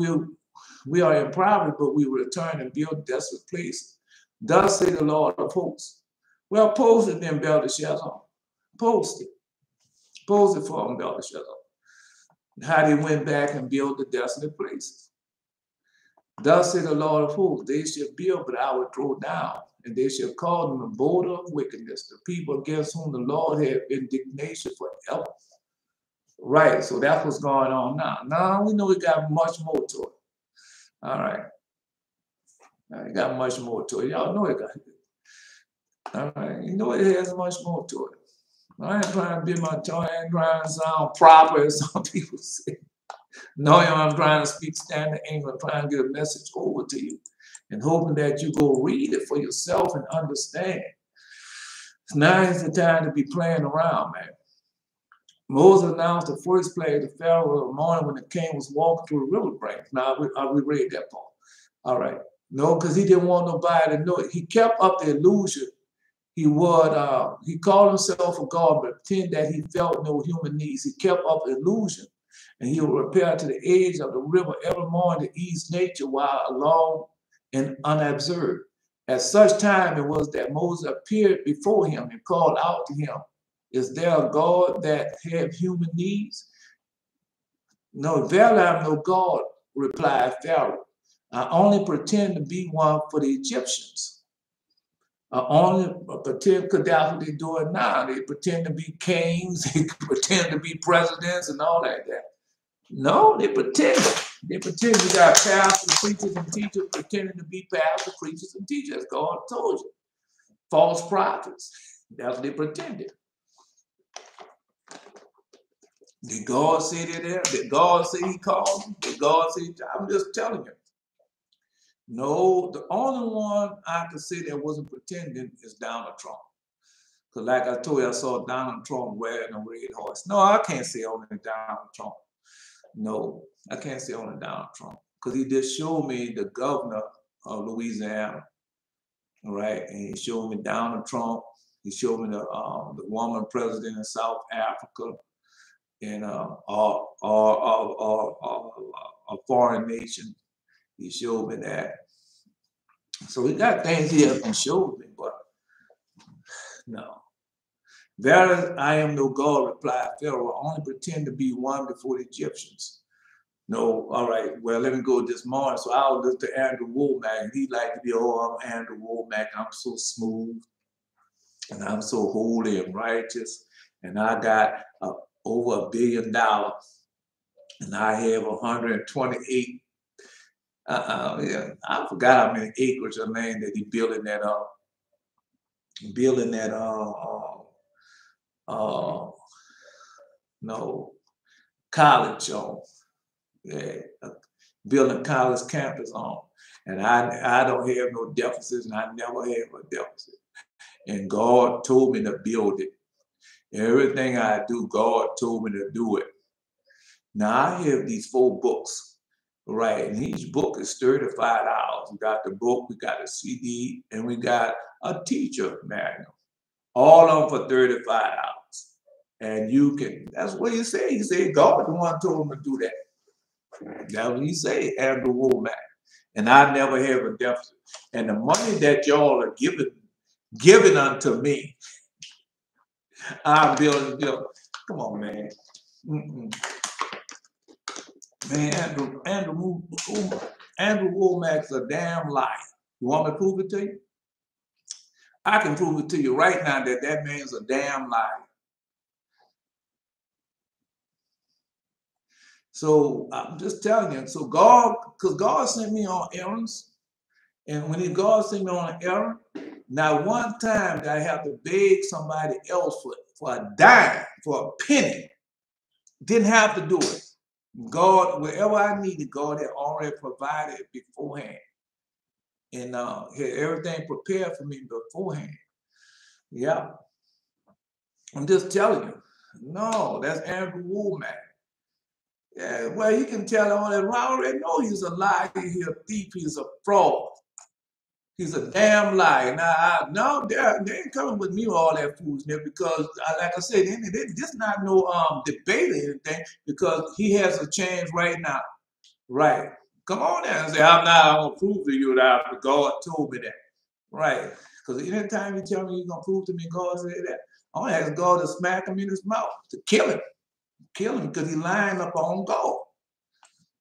we are impoverished, but we will return and build desolate places. Thus say the Lord of hosts. Well, post it then, Belteshazzar. Post it. Post it for them, Belteshazzar. How they went back and built the desolate places. Thus say the Lord of hosts, they shall build, but I will throw down, and they shall call them the border of wickedness, the people against whom the Lord had indignation forever. Right, so that's what's going on now. Now we know we got much more to it. All right. Now it got much more to it. Y'all know it got it. All right, you know it has much more to it. I ain't trying to be my tongue, I ain't trying to sound proper, as some people say. No, I'm trying to speak standard English. I'm trying to get a message over to you and hoping that you go read it for yourself and understand. Now is the time to be playing around, man. Moses announced the first plague to Pharaoh in the morning when the king was walking through the river brink. Now, we read that part. All right. No, because he didn't want nobody to know it. He kept up the illusion. He called himself a god, but pretend that he felt no human needs. He kept up the illusion, and he would repair to the edge of the river every morning to ease nature while alone and unobserved. At such time it was that Moses appeared before him and called out to him, "Is there a God that have human needs?" "No, verily I am no God," replied Pharaoh. "I only pretend to be one for the Egyptians." I only pretend, because that's what they're doing now. They pretend to be kings, they pretend to be presidents and all that. No, they pretend. They pretend. You got pastors, preachers, and teachers pretending to be pastors, preachers, and teachers. God told you. False prophets. That's what they pretended. Did God say they're there? Did God say he called them? Did God say, I'm just telling you. No, the only one I could say that wasn't pretending is Donald Trump. Because like I told you, I saw Donald Trump wearing a red horse. No, I can't say only Donald Trump. No, I can't say only Donald Trump. Because he just showed me the governor of Louisiana, right? And he showed me Donald Trump. He showed me the woman president in South Africa. In a foreign nation. He showed me that. So he got things he hasn't showed me, but no. Verily, I am no God, replied Pharaoh. I only pretend to be one before the Egyptians. No, all right, well, let me go this morning. So I was listening to Andrew Womack, and he liked to be, oh, I'm Andrew Womack, I'm so smooth, and I'm so holy and righteous, and I got over $1 billion, and I have 128. Yeah, I forgot how many acres of land that he building that no college on, yeah, building college campus on, and I don't have no deficits, and I never have a deficit, and God told me to build it. Everything I do, God told me to do it. Now I have these 4 books, right? And each book is $35. We got the book, we got a CD, and we got a teacher manual. All of them for $35. And you can, that's what he said. He said God the one told him to do that. That's what he said, Andrew Womack. And I never have a deficit. And the money that y'all are giving unto me, I'm building. Come on, man. Man, Andrew Womack's a damn liar. You want me to prove it to you? I can prove it to you right now that that man's a damn liar. So I'm just telling you. So God, because God sent me on errands, and when God sent me on an errand, not one time did I have to beg somebody else for a dime, for a penny. Didn't have to do it. God, wherever I needed, God had already provided beforehand. And had everything prepared for me beforehand. Yeah. I'm just telling you. No, that's Andrew Womack. Yeah, well, you can tell all that. I already know he's a liar, he's a thief, he's a fraud. He's a damn liar. Now, they ain't coming with me with all that foolishness because, like I said, this not no debate or anything because he has a chance right now. Right. Come on now and say, I'm going to prove to you that God told me that. Right. Because anytime you tell me you're going to prove to me God said that, I'm going to ask God to smack him in his mouth, to kill him. Kill him because he's lying up on God.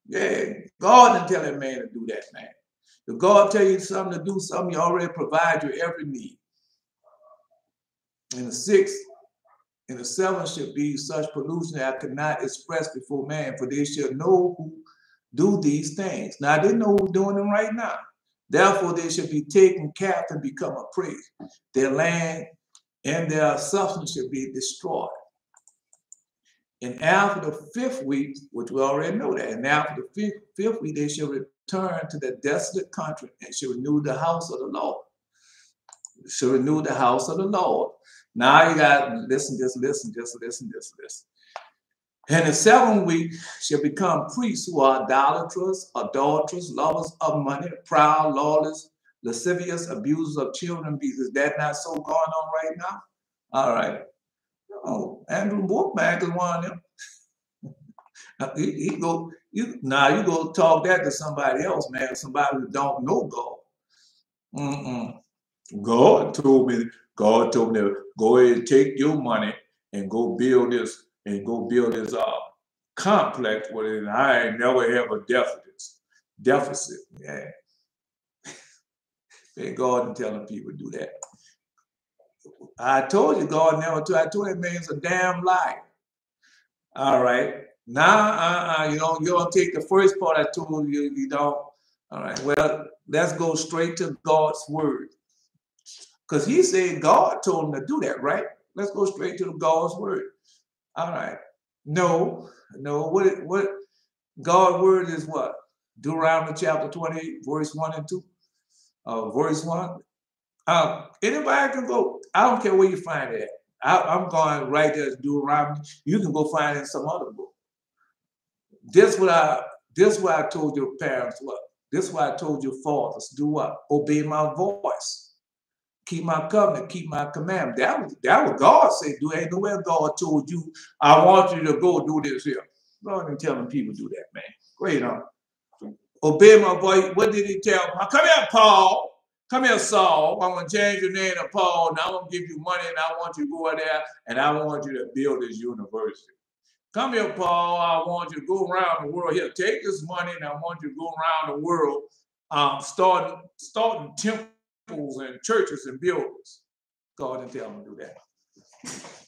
Yeah, God didn't tell that man to do that, man. If God tell you something to do something, he already provide you every need. And the 6th and the 7th should be such pollution that I could not express before man, for they shall know who do these things. Now, I didn't know who's doing them right now. Therefore, they should be taken captive and become a prey. Their land and their substance should be destroyed. And after the 5th week, which we already know that, and after the fifth week, they shall return to the desolate country and shall renew the house of the Lord. Shall renew the house of the Lord. Now you got to listen. And the 7th week shall become priests who are idolaters, adulterers, lovers of money, proud, lawless, lascivious, abusers of children. Is that not so going on right now? All right. Oh, Andrew Bookman is one of them. You go talk that to somebody else, man, somebody who don't know God. God told me, go ahead and take your money and go build this complex with it, and I ain't never have a deficit. Yeah. God and telling people to do that. I told you God never told. I told that man's a damn liar. All right. Now, you don't take the first part I told you, you don't. All right. Well, let's go straight to God's word. Because he said God told him to do that, right? Let's go straight to God's word. All right. No. What God's word is what? Deuteronomy chapter 28, verse 1 and 2. Verse 1. Anybody can go. I don't care where you find it at. I'm going right there to Deuteronomy. You can go find it in some other book. This what I told your parents what? This what I told your fathers. Do what? Obey my voice. Keep my covenant, keep my commandment. That was God said do. Ain't nowhere God told you, I want you to go do this here. God ain't telling people to do that, man. Wait on. Obey my voice. What did he tell me? Come here, Paul. Come here, Saul. I'm going to change your name to Paul. Now I'm going to give you money, and I want you to go out there, and I want you to build this university. Come here, Paul. I want you to go around the world. Here, take this money, and I want you to go around the world, starting temples and churches and buildings. God didn't tell them to do that.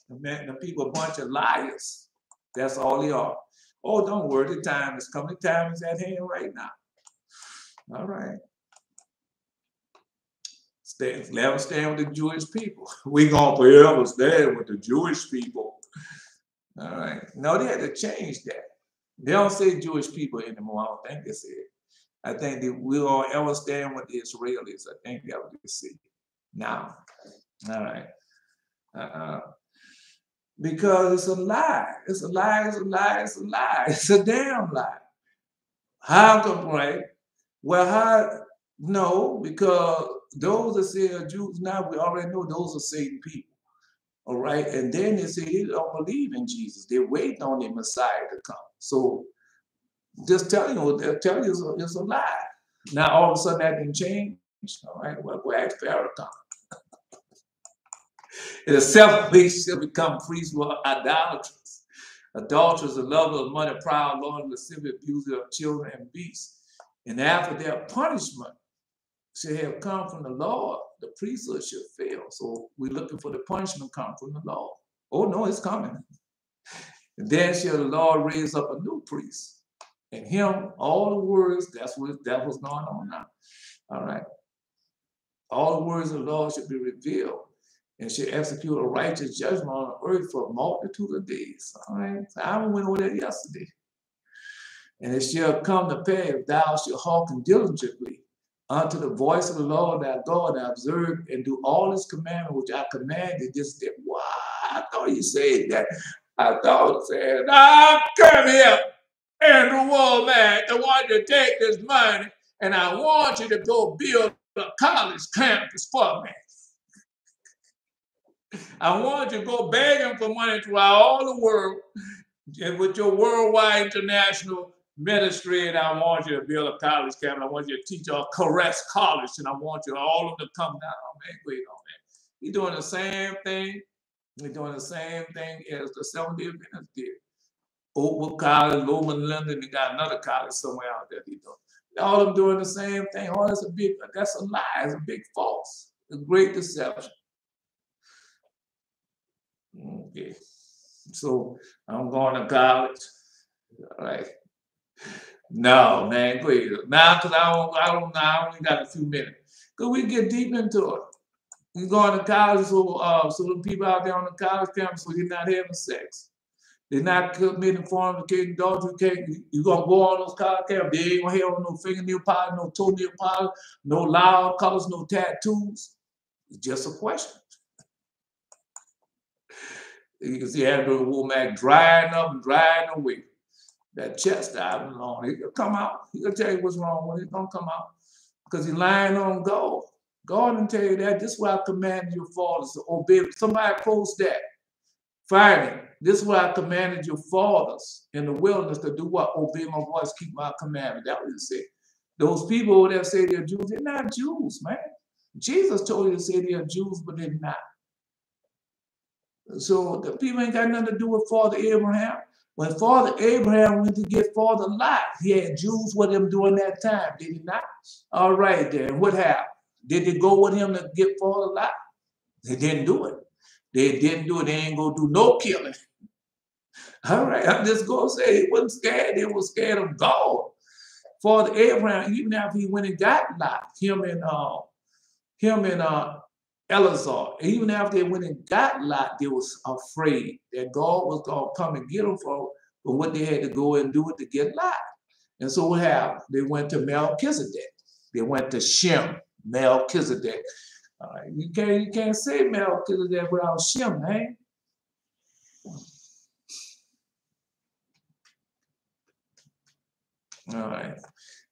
The people are a bunch of liars. That's all they are. Oh, don't worry. The time is coming. The time is at hand right now. All right. Let them stand with the Jewish people. We're going to forever stand with the Jewish people. All right. No, they had to change that. They don't say Jewish people anymore. I don't think they say it. I think that we all ever stand with the Israelis. I think that's what they say now. All right. Because it's a lie. It's a lie. It's a lie. It's a lie. It's a damn lie. How come, right? Well, how? No, because those that say are Jews now, we already know those are Satan people. All right. And then they say they don't believe in Jesus. They're waiting on the Messiah to come. So just telling you, they'll tell you it's a lie. Now all of a sudden that didn't change. All right. Well, go ask Pharaoh. In the 7th week shall become priests who are idolaters, adulterers, the lovers of money, proud, lord, lascivious, abusers of children and beasts. And after their punishment shall have come from the Lord, the priesthood shall fail. So we're looking for the punishment come from the Lord. Oh no, it's coming. And then shall the Lord raise up a new priest. And him, all the words, that was going on now. All right. All the words of the Lord should be revealed and shall execute a righteous judgment on the earth for a multitude of days. All right. So I went over that yesterday. And it shall come to pass, thou shalt hearken diligently unto the voice of the Lord thy God, and observe and do all his commandments which I commanded this day. Wow, I thought you said that. I thought you said, now come here, Andrew Woolman, I want you to take this money, and I want you to go build a college campus for me. I want you to go begging for money throughout all the world, and with your worldwide international ministry, and I want you to build a college campus. I want you to teach our Caress College, and I want you all of them to come down. Man, wait on that. You're doing the same thing. You're doing the same thing as the Seventh-day Adventists did. Oakwood College, Lowman, London, they got another college somewhere out there. All of them doing the same thing. Oh, that's a lie. It's a big false. It's a great deception. Okay. So I'm going to college. All right. No, man, please. Now, because I only got a few minutes. Because we get deep into it. You're going to college, so the people out there on the college campus, so you're not having sex. They're not committing fornication, adultery. You're going to go on those car cams. They ain't going to have no fingernail polish, no toenail polish, no loud colors, no tattoos. It's just a question. You can see Andrew Womack drying up and drying away. That chest out long. He'll come out. He'll tell you what's wrong with it. It's going to come out. Because he's lying on God. God will tell you that. This is what I commanded your fathers to obey. Somebody post that. Finally, this is what I commanded your fathers in the wilderness to do what? Obey my voice, keep my commandment. That was it. Those people over there say they're Jews. They're not Jews, man. Jesus told you to say they're Jews, but they're not. So the people ain't got nothing to do with Father Abraham. When Father Abraham went to get Father Lot, he had Jews with him during that time, did he not? All right, then what happened? Did they go with him to get Father Lot? They didn't do it. They didn't do it. They ain't gonna do no killing. All right, I'm just gonna say it wasn't scared. They were scared of God. Father Abraham, even after he went and got Lot, him and Eleazar, even after they went and got Lot, they was afraid that God was gonna come and get them for what they had to go and do it to get Lot. And so what happened? They went to Melchizedek. They went to Shem, Melchizedek. You can't say Melchizedek without Shem, man. All right.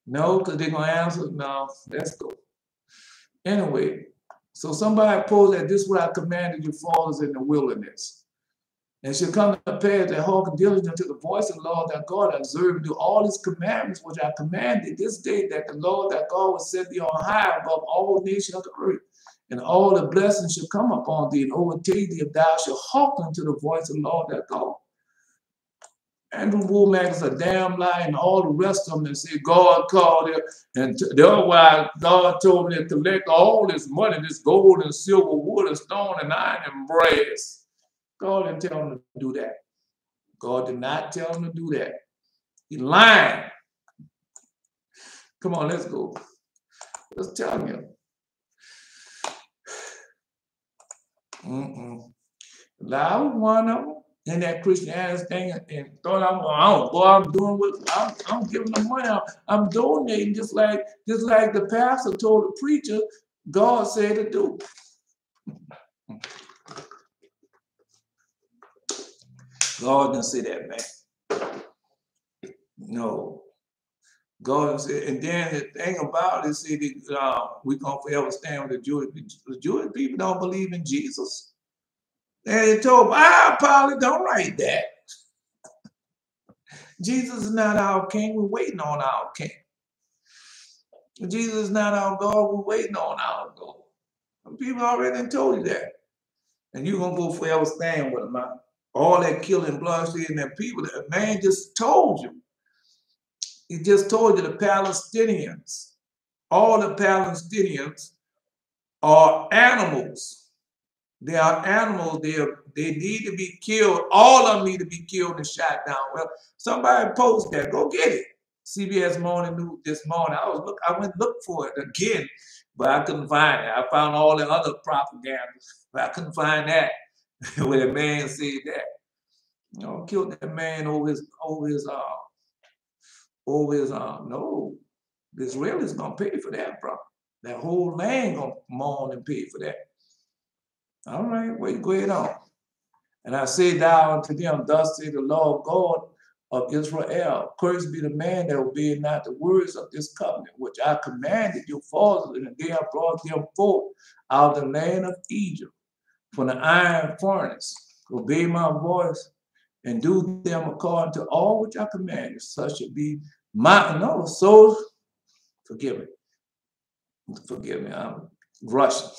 No, because they're going to answer. No, let's go. Anyway, so somebody posed that this is what I commanded your fathers in the wilderness. And shall come to pass that hearken diligently to the voice of the Lord thy God, and observe and do all his commandments which I commanded this day, that the Lord thy God will set thee on high above all nations of the earth. And all the blessings shall come upon thee and overtake thee if thou shalt hearken to the voice of the Lord thy God. Andrew Womack is a damn lie, and all the rest of them that say God called it, and otherwise God told me to collect all this money, this gold and silver, wood and stone and iron and brass. God didn't tell him to do that. God did not tell him to do that. He's lying. Come on, let's go. Let's tell him. Now, I was one of them in that Christianity thing and thought I'm doing what I'm giving them money out. I'm donating just like the pastor told the preacher God said to do. God didn't say that, man. No. God said, and then the thing about it, see, we're going to forever stand with the Jewish people. The Jewish people don't believe in Jesus. And they told me, Polly, don't write that. Jesus is not our king. We're waiting on our king. Jesus is not our God. We're waiting on our God. And people already told you that. And you're going to go forever stand with them. All that killing, bloodshed, and that people, that man just told you. He just told you the Palestinians, all the Palestinians are animals. They are animals. They need to be killed. All of them need to be killed and shot down. Well, somebody post that. Go get it. CBS Morning News this morning. I went look for it again, but I couldn't find it. I found all the other propaganda, but I couldn't find that where the man said that. You know, killed that man over his no, the Israelis gonna pay for that, bro. That whole land gonna mourn and pay for that. All right, well, you go ahead on. And I say thou unto them, thus say the Lord God of Israel, cursed be the man that obeyed not the words of this covenant, which I commanded your fathers, and the day I brought them forth out of the land of Egypt from the iron furnace. Obey my voice and do them according to all which I commanded. Such should be forgive me, I'm rushing.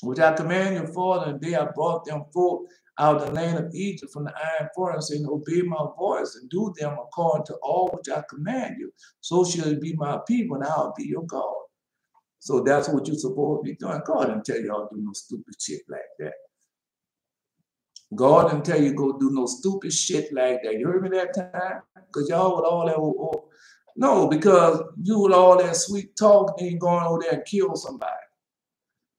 Which I command your father, and they I brought them forth out of the land of Egypt from the iron furnace, saying, obey my voice and do them according to all which I command you. So shall it be my people, and I'll be your God. So that's what you're supposed to be doing. God didn't tell y'all to do no stupid shit like that. God didn't tell you go do no stupid shit like that. You heard me that time? Because y'all with all that, no, because you with all that sweet talk, then you going over there and kill somebody.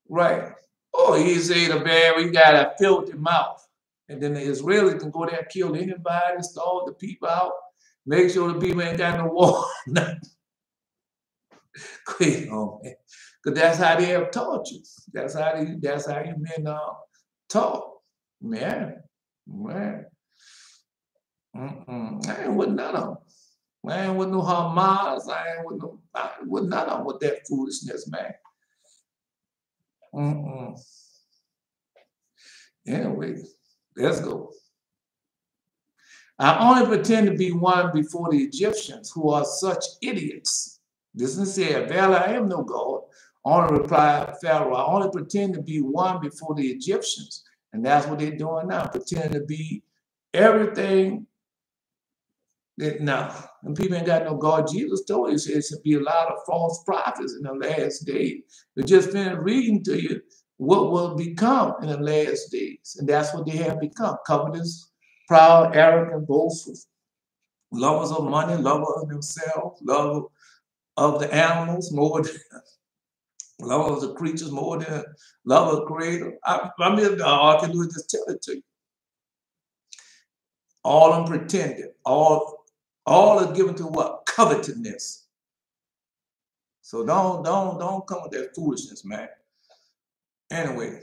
Right. Oh, he say the man, we got a filthy mouth. And then the Israelis can go there and kill anybody, starve the people out, make sure the people ain't got no water. Quit on, man. Because that's how they have taught you. That's how you been taught. Man. Man. I ain't with none of them. I ain't with no Hamas. I ain't with none of them with that foolishness, man. Anyway, let's go. I only pretend to be one before the Egyptians, who are such idiots. This is said, Verily, I am no God. Only replied Pharaoh, I only pretend to be one before the Egyptians. And that's what they're doing now, pretending to be everything that now. And people ain't got no God. Jesus told you, it should be a lot of false prophets in the last days. We just finished reading to you what will become in the last days. And that's what they have become. Covetous, proud, arrogant, boastful, lovers of money, lovers of themselves, lovers of the animals more than lovers of the creatures more than love of the creator. I mean, all I can do is just tell it to you. All unpretended, all are given to what? Covetousness. So don't come with that foolishness, man. Anyway,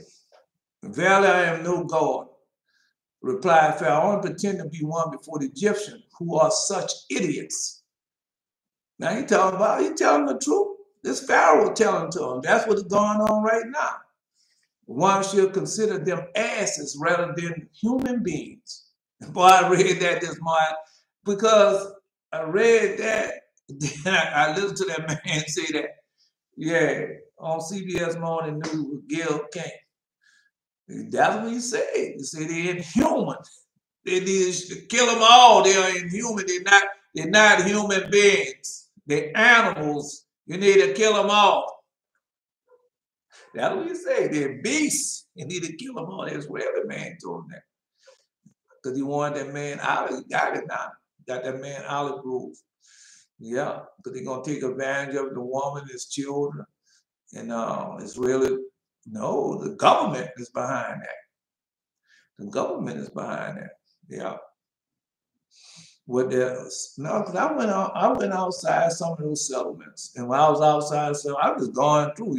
verily I am no God, replied Pharaoh. I only pretend to be one before the Egyptians, who are such idiots. Now he telling the truth. This Pharaoh telling to him. That's what's going on right now. One should consider them asses rather than human beings. Boy, I read that this morning because I read that. I listened to that man say that. Yeah, on CBS Morning News with Gil King. That's what he said. He said they're inhuman. They need to kill them all. They are inhuman. They're not human beings. They're animals. You need to kill them all. That's what he said. They're beasts. You need to kill them all. That's what every man told him that. Because he wanted that man out. He got it now. Got that man Olive Grove. Yeah, because they're going to take advantage of the woman, his children. And it's really, no, the government is behind that. The government is behind that. Yeah. What else? No, because I went outside some of those settlements. And when I was outside, so I was going through,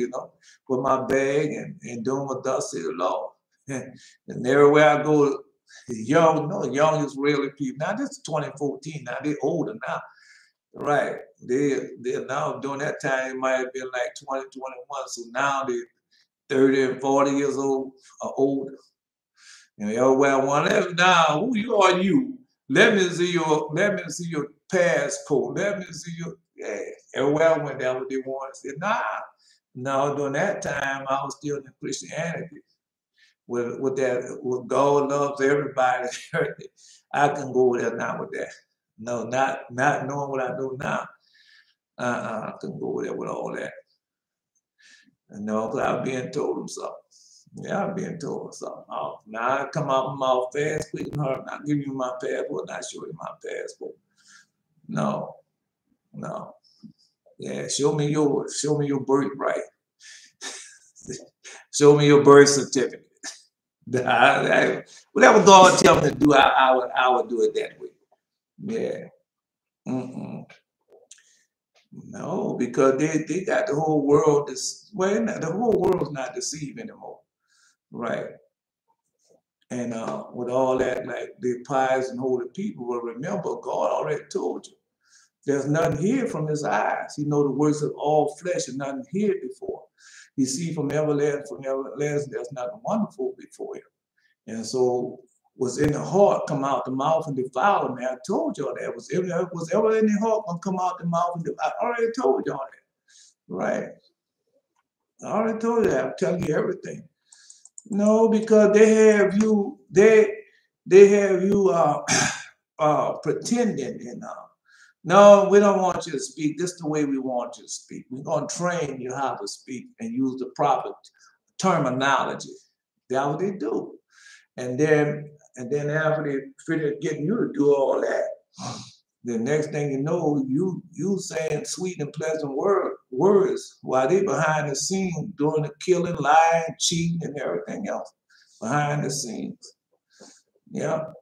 with my bag and doing what thus said the Lord. And everywhere I go, young Israeli people. Now this is 2014. Now they're older now. Right. They're now during that time it might have been like 20, 21. So now they're 30 and 40 years old or older. Everywhere I want now, who are you? Let me see your passport. Let me see your everywhere I went, that's what they wanted. I said, no, during that time I was still in Christianity. With God loves everybody. I can go there now with that. No, not knowing what I do now. I couldn't go there with all that. No, because I'm being told something. Yeah, I'm being told something. Oh, now I come out my mouth fast, quick and hard. I'll give you my passport, not show you my passport. No. Yeah, show me your birthright. Show me your birth certificate. Whatever God tell me to do, I would do it that way. Yeah. No, because they got the whole world. The whole world's not deceived anymore, right? And with all that, like the pious and holy people will remember, God already told you. There's nothing hid from his eyes. He know the works of all flesh and nothing hid before. He see from everlasting, there's nothing wonderful before him. And so what's in the heart come out the mouth and defile them. I told y'all that. Was ever in the heart gonna come out the mouth and defile? I already told y'all that. Right. I already told you that. I'm telling you everything. No, because they have you pretending and no, we don't want you to speak. This is the way we want you to speak. We're gonna train you how to speak and use the proper terminology. That's what they do. And then after they finish getting you to do all that, the next thing you know, you saying sweet and pleasant words while they behind the scenes doing the killing, lying, cheating, and everything else behind the scenes. Yeah.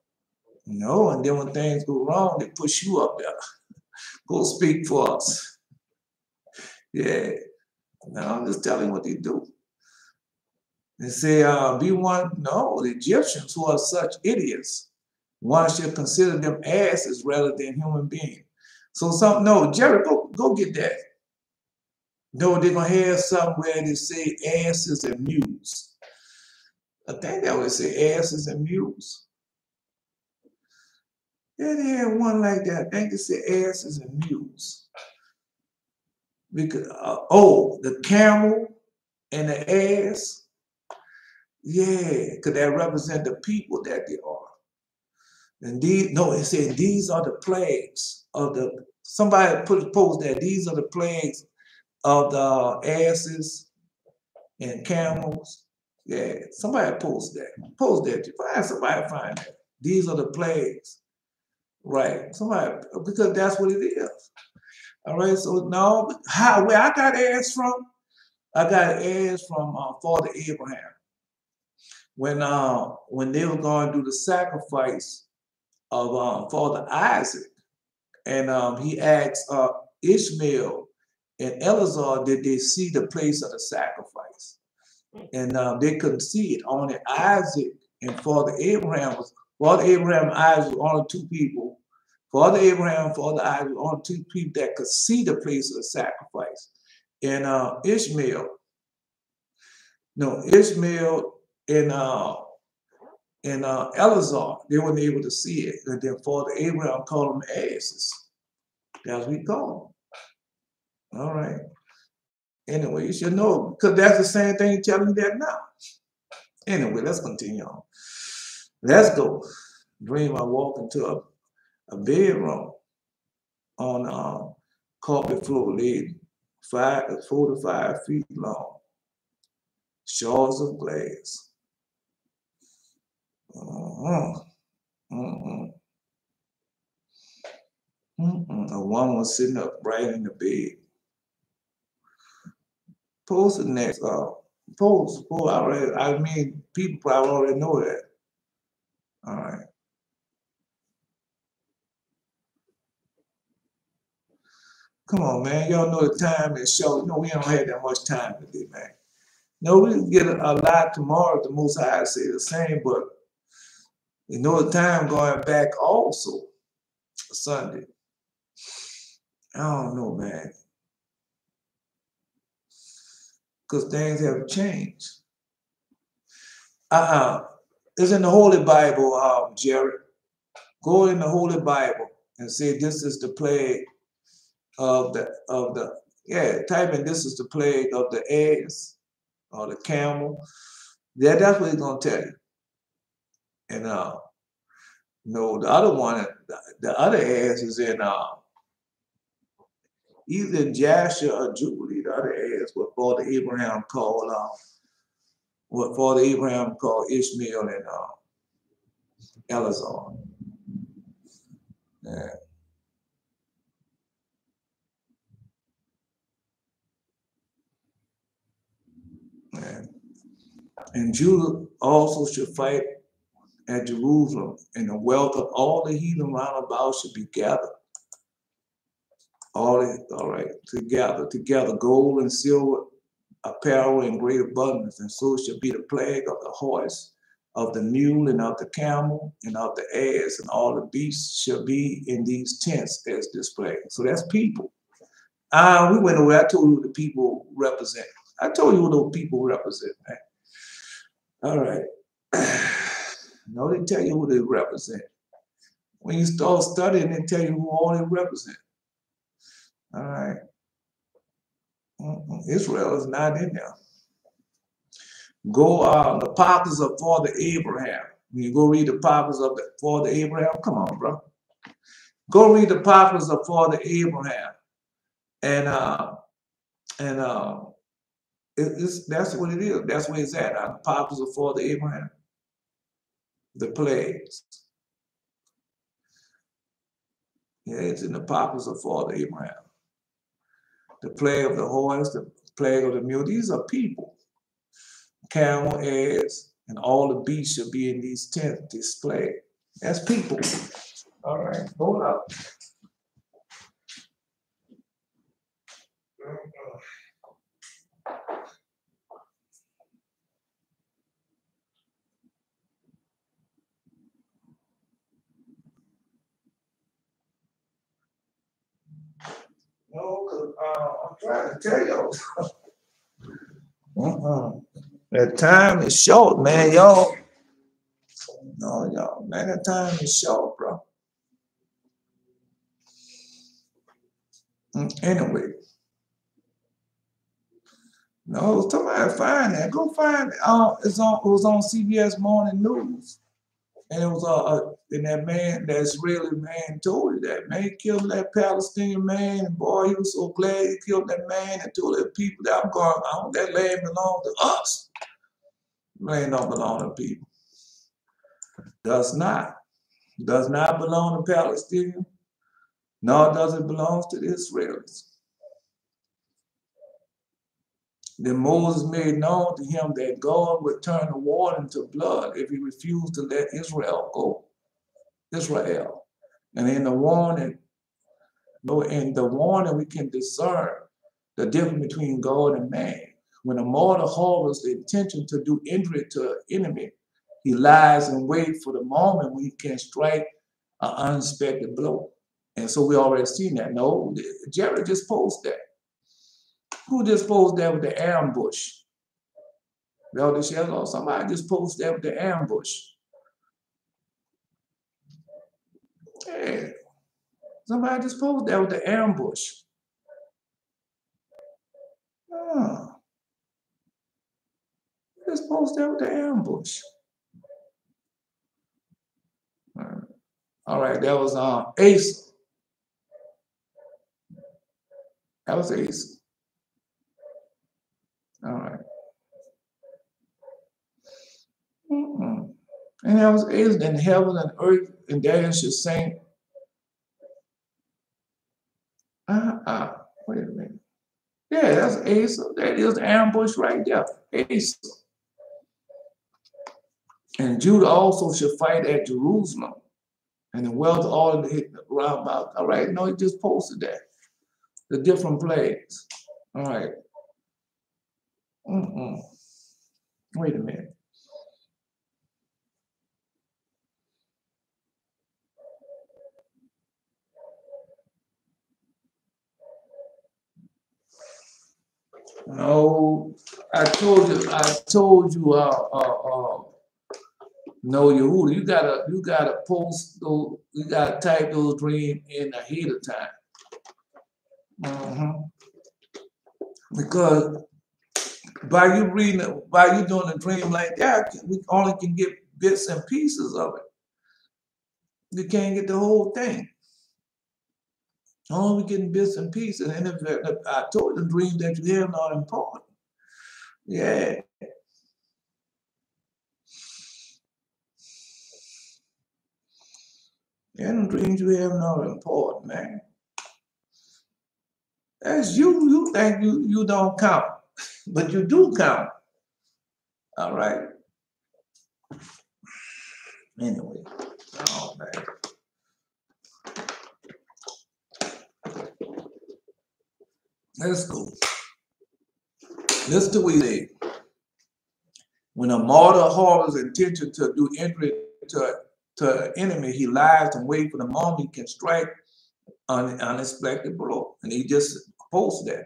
No, and then when things go wrong, they push you up there. Go speak for us. Yeah. No, I'm just telling what they do. They say, be one. No, the Egyptians who are such idiots, one should consider them asses rather than human beings. So some no, Jerry, go get that. No, they're gonna have somewhere they say asses and mules. I think that would say asses and mules. Yeah, they had one like that. I think they say asses and mules. Because the camel and the ass, yeah, because that represent the people that they are. And these, no, it said these are the plagues of the. Somebody post that these are the plagues of the asses and camels. Yeah, somebody post that. Post that. Somebody find that. These are the plagues. Right. Somebody, because that's what it is. All right. So now, where I got ass from? I got ass from Father Abraham. When they were going to do the sacrifice of Father Isaac, and he asked Ishmael and Eleazar, did they see the place of the sacrifice? And they couldn't see it. Only Isaac and Father Abraham and Isaac were only two people. Father Abraham and Father Isaac were only two people that could see the place of the sacrifice. And Ishmael and Eleazar, they weren't able to see it. And then Father Abraham called them asses. That's what we call them. All right. Anyway, you should know, because that's the same thing telling you that now. Anyway, let's continue on. Let's go. Dream I walk into a bedroom on carpet floor laid 4 to 5 feet long, shards of glass. A woman was sitting up right in the bed. Post the next post. I mean, people probably already know that. All right. Come on, man. Y'all know the time is short. We don't have that much time today, man. No, we can get a lot tomorrow if the Most High say the same, but the time going back also Sunday. I don't know, man. Because things have changed. It's in the Holy Bible, Jerry. Go in the Holy Bible and say this is the plague of the type in this is the plague of the ass or the camel. Yeah, that's what he's gonna tell you. And the other one, the other ass is in either Jasher or Jubilee. The other ass, what Father Abraham called Ishmael and Eleazar. Yeah. Yeah. And Judah also should fight at Jerusalem, and the wealth of all the heathen round about should be gathered. All right, together, gold and silver, apparel in great abundance, and so shall be the plague of the horse, of the mule, and of the camel, and of the ass, and all the beasts shall be in these tents as displayed. So that's people. We went over. I told you what the people represent. I told you what those people represent, man. All right. No, they tell you who they represent. When you start studying, they tell you who all they represent. All right. Israel is not in there. Go the prophets of Father Abraham. When you go read the prophets of Father Abraham, come on, bro. Go read the prophets of Father Abraham, and that's what it is. That's where it's at. The prophets of Father Abraham, the plagues. Yeah, it's in the prophets of Father Abraham. The plague of the horse, the plague of the mule. These are people. Camel, ass, and all the beasts shall be in these tents displayed. That's people. All right, hold up. No, because I'm trying to tell y'all. That time is short, man. Y'all. No, y'all, man, that time is short, bro. Anyway. No, somebody find that. Go find it. It was on CBS Morning News. And it was and that man, that Israeli man told you that, man, he killed that Palestinian man, and boy, he was so glad he killed that man and told the people that I'm going, that land belongs to us. Land don't belong to people. Does not belong to Palestinians, nor does it belong to the Israelis. Then Moses made known to him that God would turn the water into blood if he refused to let Israel go. Israel. And in the warning, we can discern the difference between God and man. When a mortal harbors the intention to do injury to an enemy, he lies in wait for the moment when he can strike an unexpected blow. And so we already seen that. No, Jerry just posted that. Who just posted that with the ambush? Somebody just posted that with the ambush. Yeah. Somebody just posted that with the ambush. Just posted that with the ambush. All right, that was Ace. That was Ace. All right. And that was Ace. And heaven and earth and therein should sing. Wait a minute. Yeah, that's Ace. That is the ambush right there. Ace. And Judah also should fight at Jerusalem. And the wealth all round about. All right, no, he just posted that. The different plagues. All right. Wait a minute. No, I told you, no, Yehuda, you gotta post those, you gotta type those dreams in ahead of time. Because by you doing a dream like that, we only can get bits and pieces of it. You can't get the whole thing. Only getting bits and pieces. And if I told the dream that you have not important. Yeah. And the dreams you have not important, man. That's you. You think you don't count, but you do count. All right. Anyway, oh man. Let's go. Listen to what he said. When a martyr harbors intention to do injury to an enemy, he lies and waits for the moment he can strike an unexpected blow. And he just posted that.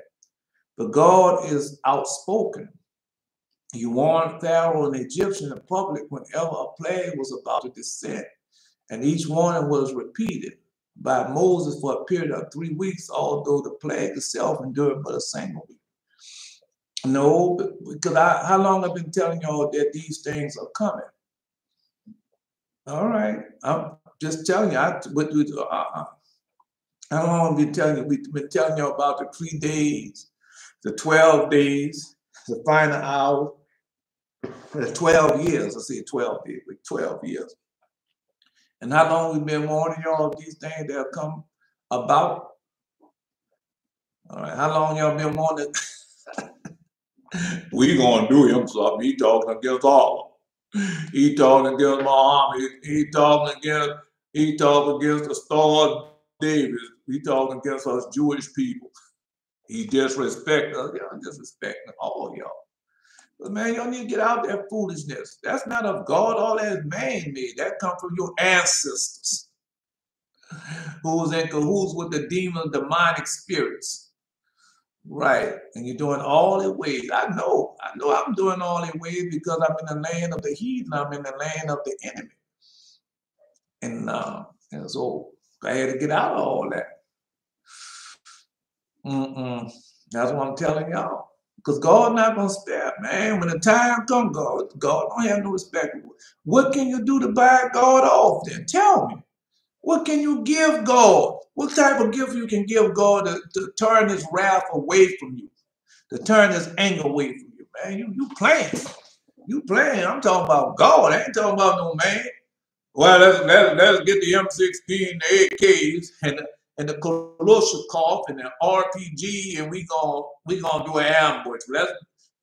But God is outspoken. He warned Pharaoh and the Egyptian in public whenever a plague was about to descend. And each warning was repeated by Moses for a period of 3 weeks, although the plague itself endured but a single week. No, because how long I've been telling y'all that these things are coming? All right, I'm just telling you. How long have we been telling you? We've been telling you about the 3 days, the 12 days, the final hour, the 12 years. I say 12 days, 12 years. And how long we've been warning y'all of these things that have come about? All right, how long y'all been warning? We gonna do him something. He talking against all of them. He talking against Muhammad. He talking against the Star of David. He talking against us Jewish people. He disrespecting us. Y'all disrespecting all y'all. But man, y'all need to get out that foolishness. That's not of God. All that is man-made. That come from your ancestors who was in cahoots with the demon, demonic spirits. Right. And you're doing all the ways. I know I'm doing all the ways because I'm in the land of the heathen. I'm in the land of the enemy. And so I had to get out of all that. That's what I'm telling y'all. Because God not going to spare, man. When the time comes, God don't have no respect. What can you do to buy God off then? Tell me. What can you give God? What type of gift you can give God to turn his wrath away from you? To turn his anger away from you, man. You playing. You playing. I'm talking about God. I ain't talking about no man. Well, let's get the M16, the AKs, and the Kalashnikov and the RPG, and we gonna do an ambush.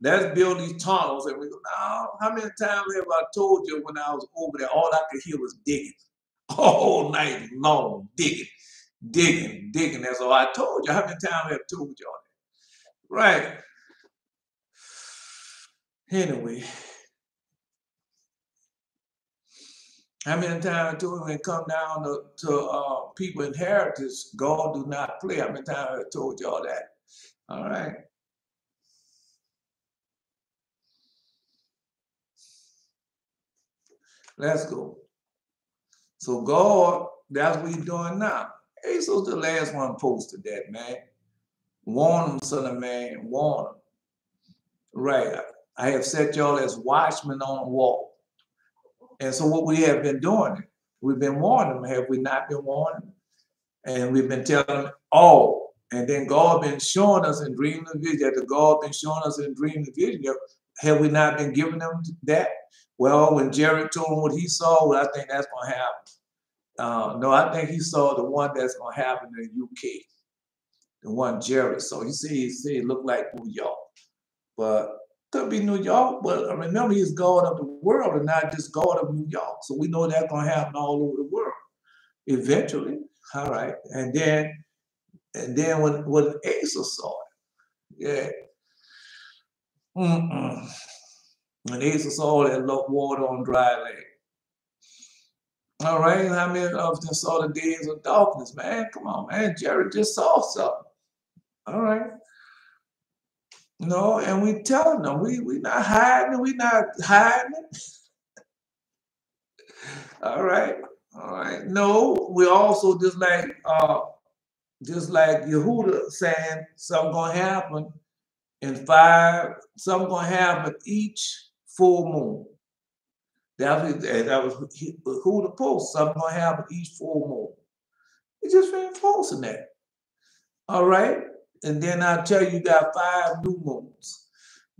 Let's build these tunnels, and we go. Now, how many times have I told you when I was over there? All I could hear was digging, all night long, digging. That's all I told you. How many times have I told y'all that? Right. Anyway. How many times I told you when it come down to people inheritance, God do not play. How many times I told y'all that? All right. Let's go. So God, that's what he's doing now. Asa's the last one posted that, man. Warn them, son of man, warn them. Right. I have set y'all as watchmen on the wall. And so what we have been doing, we've been warning them. Have we not been warning them? And we've been telling them all. And then God been showing us in dream and vision. After God been showing us in dream and vision, have we not been giving them that? Well, when Jared told him what he saw, well, I think that's going to happen. No, I think he saw the one that's going to happen in the UK. The one Jared saw. He said it looked like New York. But could be New York, but remember he's God of the world and not just God of New York. So we know that's going to happen all over the world eventually. All right. And then when Asa saw it, yeah. When Asa saw that water on dry land. All right. How many of them saw the days of darkness, man? Come on, man. Jared just saw something. All right. No, and we telling them we not hiding it. We not hiding it. All right. All right. No, we also just like Yehuda saying something gonna happen in 5, something gonna happen each full moon. That was Yehuda post, something gonna happen each full moon. He just reinforcing that. All right. And then I'll tell you got 5 new moons.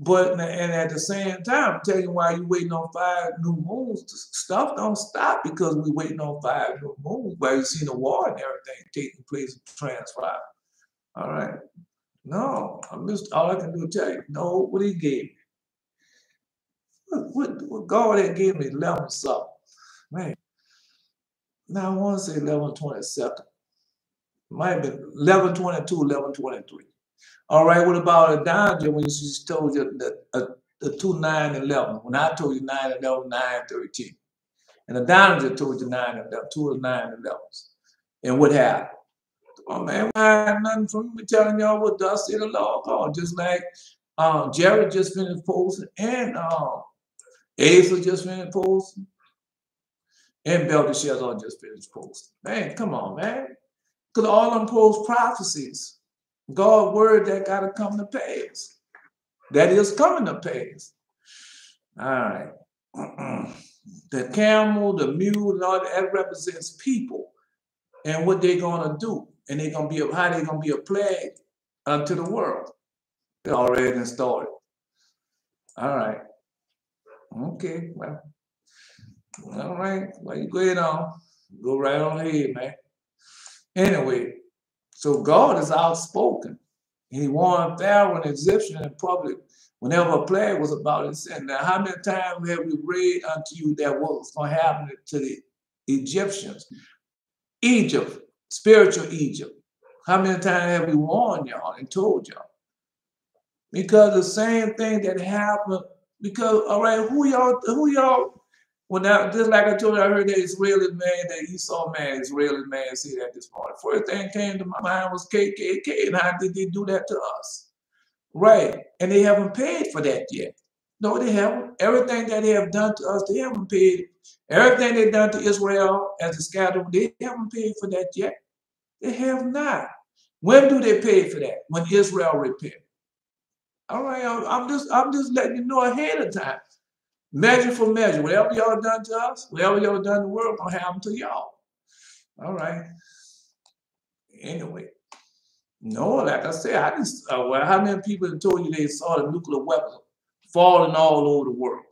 But and at the same time, tell you why you waiting on 5 new moons. Stuff don't stop because we waiting on 5 new moons. While you see the war and everything taking place in transfer. All right. No, all I can do is tell you. No, what he gave me. What God had gave me 11 something. Man. Now I want to say 11:27. Might have been 11:22, 11:23. All right, what about a Dodger when she told you the 2, 9, 11? When I told you 9, 11, 9, 13. And the Dodger told you 9, 11, 2 9, 11s. And what happened? Oh man, I have nothing from me telling y'all what thus said the Lord God. Just like Jared just finished posting and Asa just finished posting and Belteshazzar just finished posting. Man, come on, man. Because all them post prophecies. God's word that got to come to pass. That is coming to pass. All right. The camel, the mule, and all that represents people and what they're going to do. And they're going to be how they're going to be a plague unto the world. They already started. All right. Okay. Well, all right. Well, you go ahead on. Go right on ahead, man. Anyway, so God is outspoken. He warned Pharaoh and Egyptian in public whenever a plague was about it. Said, now, how many times have we read unto you that what was going to happen to the Egyptians? Egypt, spiritual Egypt. How many times have we warned y'all and told y'all? Because the same thing that happened, because, all right, who y'all, when just like I told you, I heard that Israeli man, that Esau man, Israeli man say that this morning. First thing came to my mind was KKK, and how did they do that to us? Right, and they haven't paid for that yet. No, they haven't. Everything that they have done to us, they haven't paid. Everything they've done to Israel as a scatter, they haven't paid for that yet. They have not. When do they pay for that? When Israel repent. All right, I'm just letting you know ahead of time. Measure for measure. Whatever y'all done to us, whatever y'all done to the world, gonna happen to y'all. All right. Anyway, no, like I said, I just well, how many people have told you they saw the nuclear weapons falling all over the world,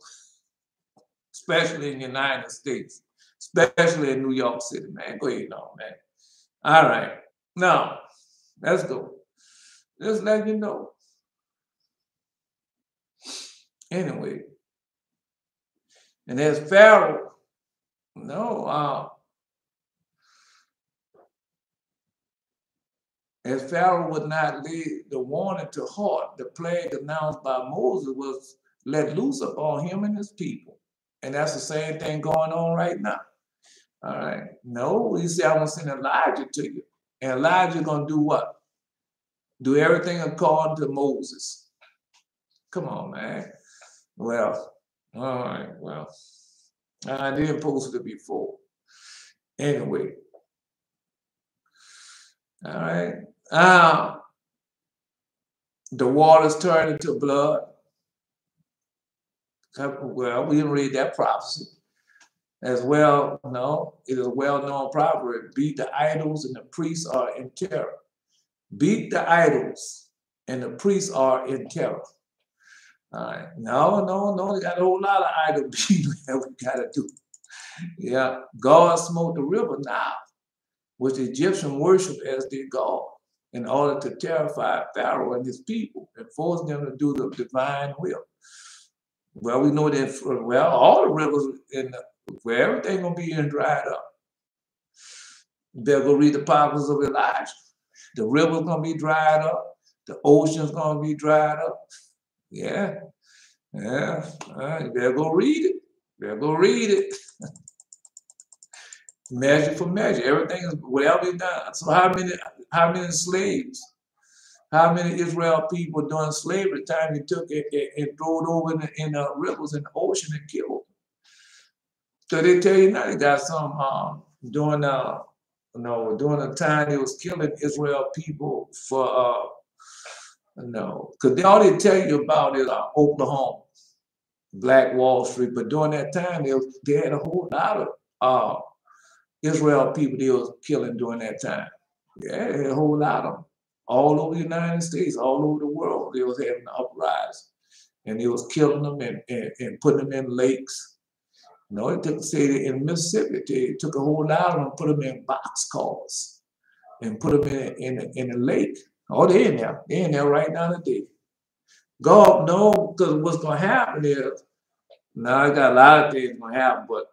especially in the United States, especially in New York City, man. Go ahead on, man. All right. Now, let's go. Just let you know. Anyway, and there's Pharaoh. No, as Pharaoh would not lay the warning to heart, the plague announced by Moses was let loose upon him and his people. And that's the same thing going on right now. All right. No, he said, I'm going to send Elijah to you. And Elijah going to do what? Do everything according to Moses. Come on, man. Well, all right, well, I didn't post it before. Anyway, all right. The waters turned into blood. Well, we didn't read that prophecy. As well, no, it is a well-known proverb. Beat the idols and the priests are in terror. Beat the idols and the priests are in terror. All right. No. They got a whole lot of idol beating that we got to do. Yeah. God smote the river now, which the Egyptian worshiped as their God, in order to terrify Pharaoh and his people and force them to do the divine will. Well, we know that, well, all the rivers where everything gonna be dried up. You better go read the prophets of Elijah. The river's gonna be dried up. The ocean's gonna be dried up. Yeah. You better go read it. Measure for measure. Everything is whatever is done. So how many slaves? How many Israel people during slavery time you took it and threw it over in the rivers and the ocean and killed them? So they tell you now they got some during the time they was killing Israel people for because all they tell you about is Oklahoma, Black Wall Street. But during that time they had a whole lot of Israel people they was killing during that time. Yeah, they had a whole lot of them. All over the United States, all over the world, they was having an uprising. And they was killing them and putting them in lakes. It took, say, in Mississippi, they took a whole lot of them and put them in boxcars and put them in a lake. Oh, they're in there. They're in there right now today. God knows, because what's going to happen is, now I got a lot of things going to happen, but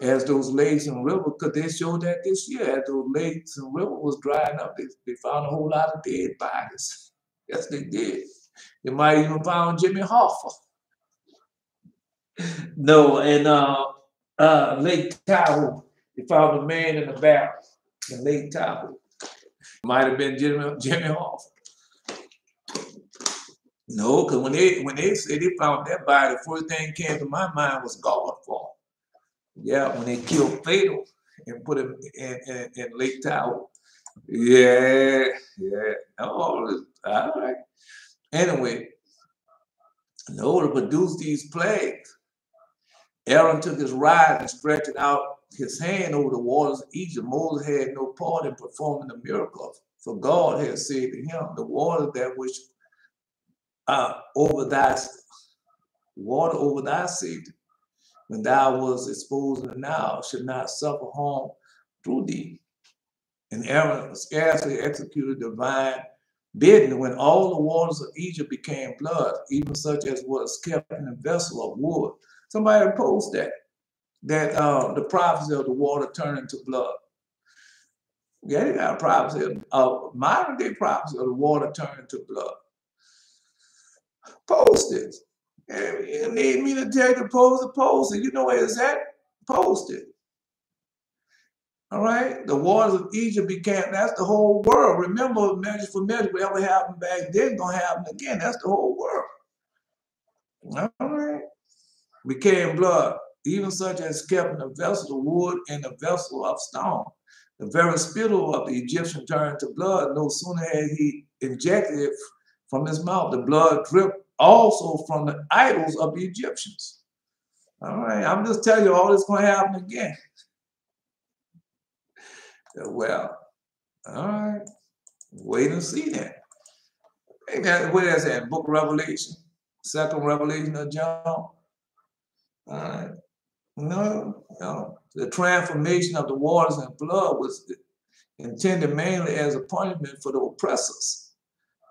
as those lakes and rivers, because they showed that this year, as those lakes and rivers was drying up, they found a whole lot of dead bodies. Yes, they did. They might even found Jimmy Hoffa. No, and Lake Tahoe, they found a man in a barrel in Lake Tahoe. Might have been Jimmy Hoffa. No, because when they say they found that body, the first thing that came to my mind was God's fault. Yeah, when they killed Pharaoh and put him in Lake Tahoe. Yeah. All right. Anyway, in order to produce these plagues, Aaron took his rod and stretched out his hand over the waters of Egypt. Moses had no part in performing the miracle, for God had said to him, the water that which over thy safety, when thou was exposed in the Nile, should not suffer harm through thee. And Aaron scarcely executed divine bidden when all the waters of Egypt became blood, even such as was kept in a vessel of wood. Somebody post that the prophecy of the water turning to blood. Yeah, they got a prophecy of modern day prophecy of the water turning to blood. Post it. And you need me to tell you to post it. You know where it's at? Post it. All right? The waters of Egypt became, that's the whole world. Remember, measure for measure, whatever happened back then gonna happen again. That's the whole world. All right? Became blood, even such as kept in a vessel of wood and a vessel of stone. The very spittle of the Egyptian turned to blood. No sooner had he injected it from his mouth, the blood dripped also from the idols of the Egyptians. All right, I'm just telling you, all this going to happen again. Well, all right, wait and see that. Where is that? Book of Revelation, second Revelation of John. All right. No. The transformation of the waters and blood was intended mainly as a punishment for the oppressors,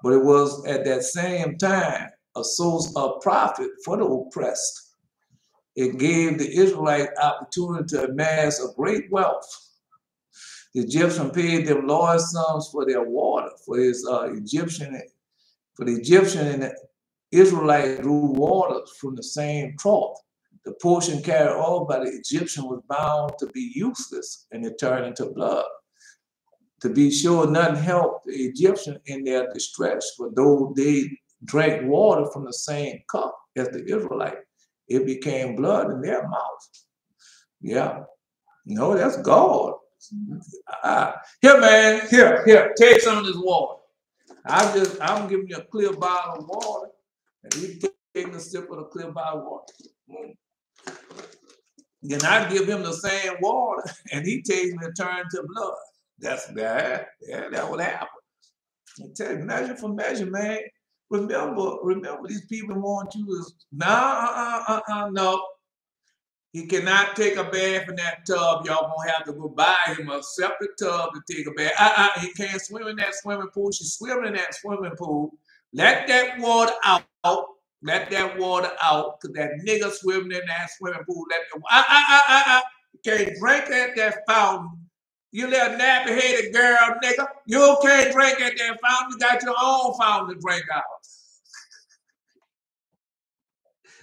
but it was at that same time a source of profit for the oppressed. It gave the Israelite opportunity to amass a great wealth. The Egyptian paid them large sums for their water, for the Egyptian and the Israelite drew water from the same trough. The portion carried off by the Egyptian was bound to be useless, and it turned into blood. To be sure, nothing helped the Egyptian in their distress, for though they drank water from the same cup as the Israelite, it became blood in their mouth. Yeah. No, that's God. Here, man, here, take some of this water. I'm giving you a clear bottle of water, and you taking a sip of the clear bottle of water. Then I give him the same water, and he takes me to turn to blood. That's bad. Yeah, that would happen. I tell you, measure for measure, man. Remember, these people want you to no. He cannot take a bath in that tub. Y'all gonna have to go buy him a separate tub to take a bath. He can't swim in that swimming pool. She's swimming in that swimming pool. Let that water out. Let that water out, because that nigga swimming in that swimming pool. You can't drink at that fountain. You little nappy-headed girl, nigga. You can't drink at that fountain. You got your own fountain to drink out.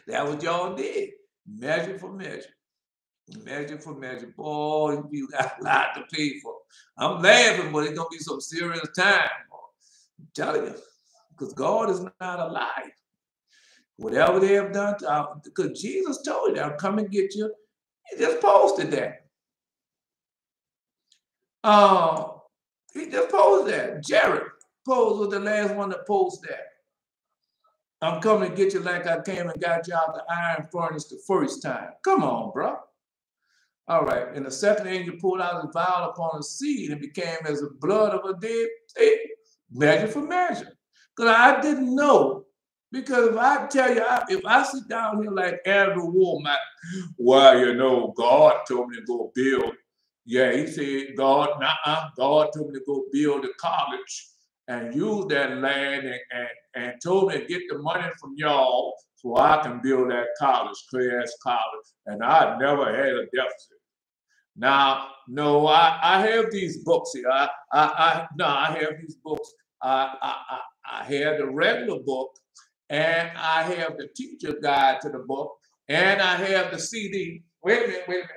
That what y'all did. Measure for measure. Measure for measure. Boy, you got a lot to pay for. I'm laughing, but it's going to be some serious time. I'm telling you. Because God is not alive. Whatever they have done, because Jesus told you, I'll come and get you. He just posted that. He just posted that. Jared was the last one to post that. I'm coming to get you like I came and got you out the iron furnace the first time. Come on, bro. All right. And the second angel pulled out his vial upon the sea, and it became as the blood of a dead pig. Measure for measure. Because I didn't know. Because if I tell you, if I sit down here like Andrew Womack, well, you know, God told me to go build. Yeah, he said, God told me to go build a college and use that land and told me to get the money from y'all so I can build that college, class college. And I never had a deficit. Now, no, I have these books here. I have these books. I have the regular book, and I have the teacher guide to the book, and I have the CD. Wait a minute.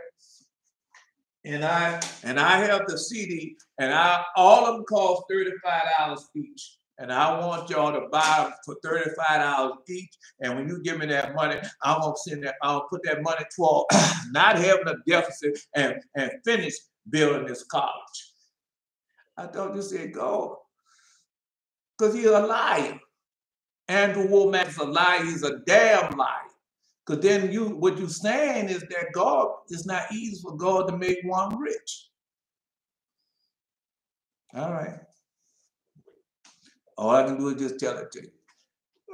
And I have the CD, and all of them cost $35 each. And I want y'all to buy them for $35 each. And when you give me that money, I'll put that money toward not having a deficit and finish building this college. I thought you said God, because he's a liar. Andrew Womack is a liar. He's a damn liar. Because then what you're saying is that God, it's not easy for God to make one rich. All right. All I can do is just tell it to you.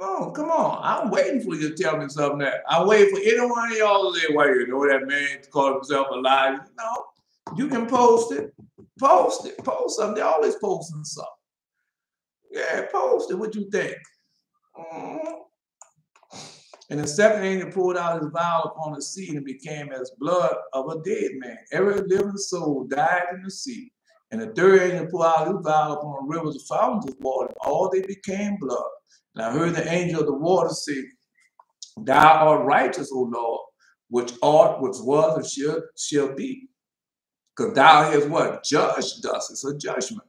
Oh, come on. I'm waiting for you to tell me something that I'm waiting for any one of y'all to say, well, you know that man called himself a liar. No, you can post it. Post it. Post something. They're always posting something. Yeah, post it. What you think? Mhm. And the second angel poured out his vial upon the sea, and it became as blood of a dead man. Every living soul died in the sea. And the third angel poured out his vial upon the rivers of fountains of water, and all they became blood. And I heard the angel of the water say, Thou art righteous, O Lord, which art, which was, and shall be. Because thou hast what? Judged us. It's a judgment.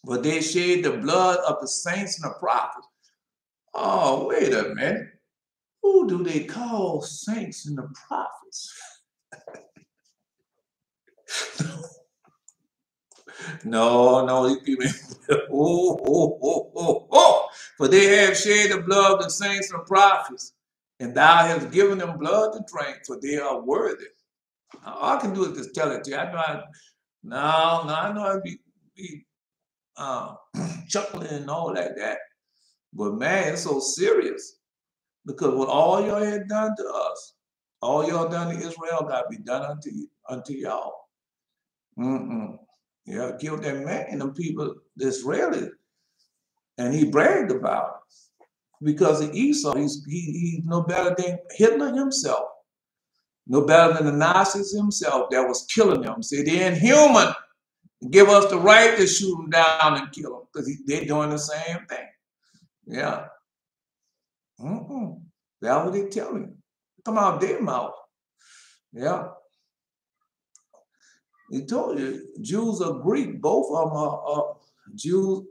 But they shed the blood of the saints and the prophets. Oh, wait a minute. Who do they call saints and the prophets? No, these people. Oh. For they have shed the blood of the saints and the prophets, and thou hast given them blood to drink, for they are worthy. All I can do is just tell it to you. I know I know I'd be chuckling and all like that. But man, it's so serious. Because what all y'all had done to us, all y'all done to Israel got to be done unto y'all. Yeah, killed that man and them people, the Israelis. And he bragged about it. Because of Esau, he's no better than Hitler himself. No better than the Nazis himself that was killing them. Say they're inhuman. Give us the right to shoot them down and kill them. Because they're doing the same thing. Yeah. That's what they telling you. Come out their mouth. Yeah. He told you, Jews or Greek, both of them are Jews.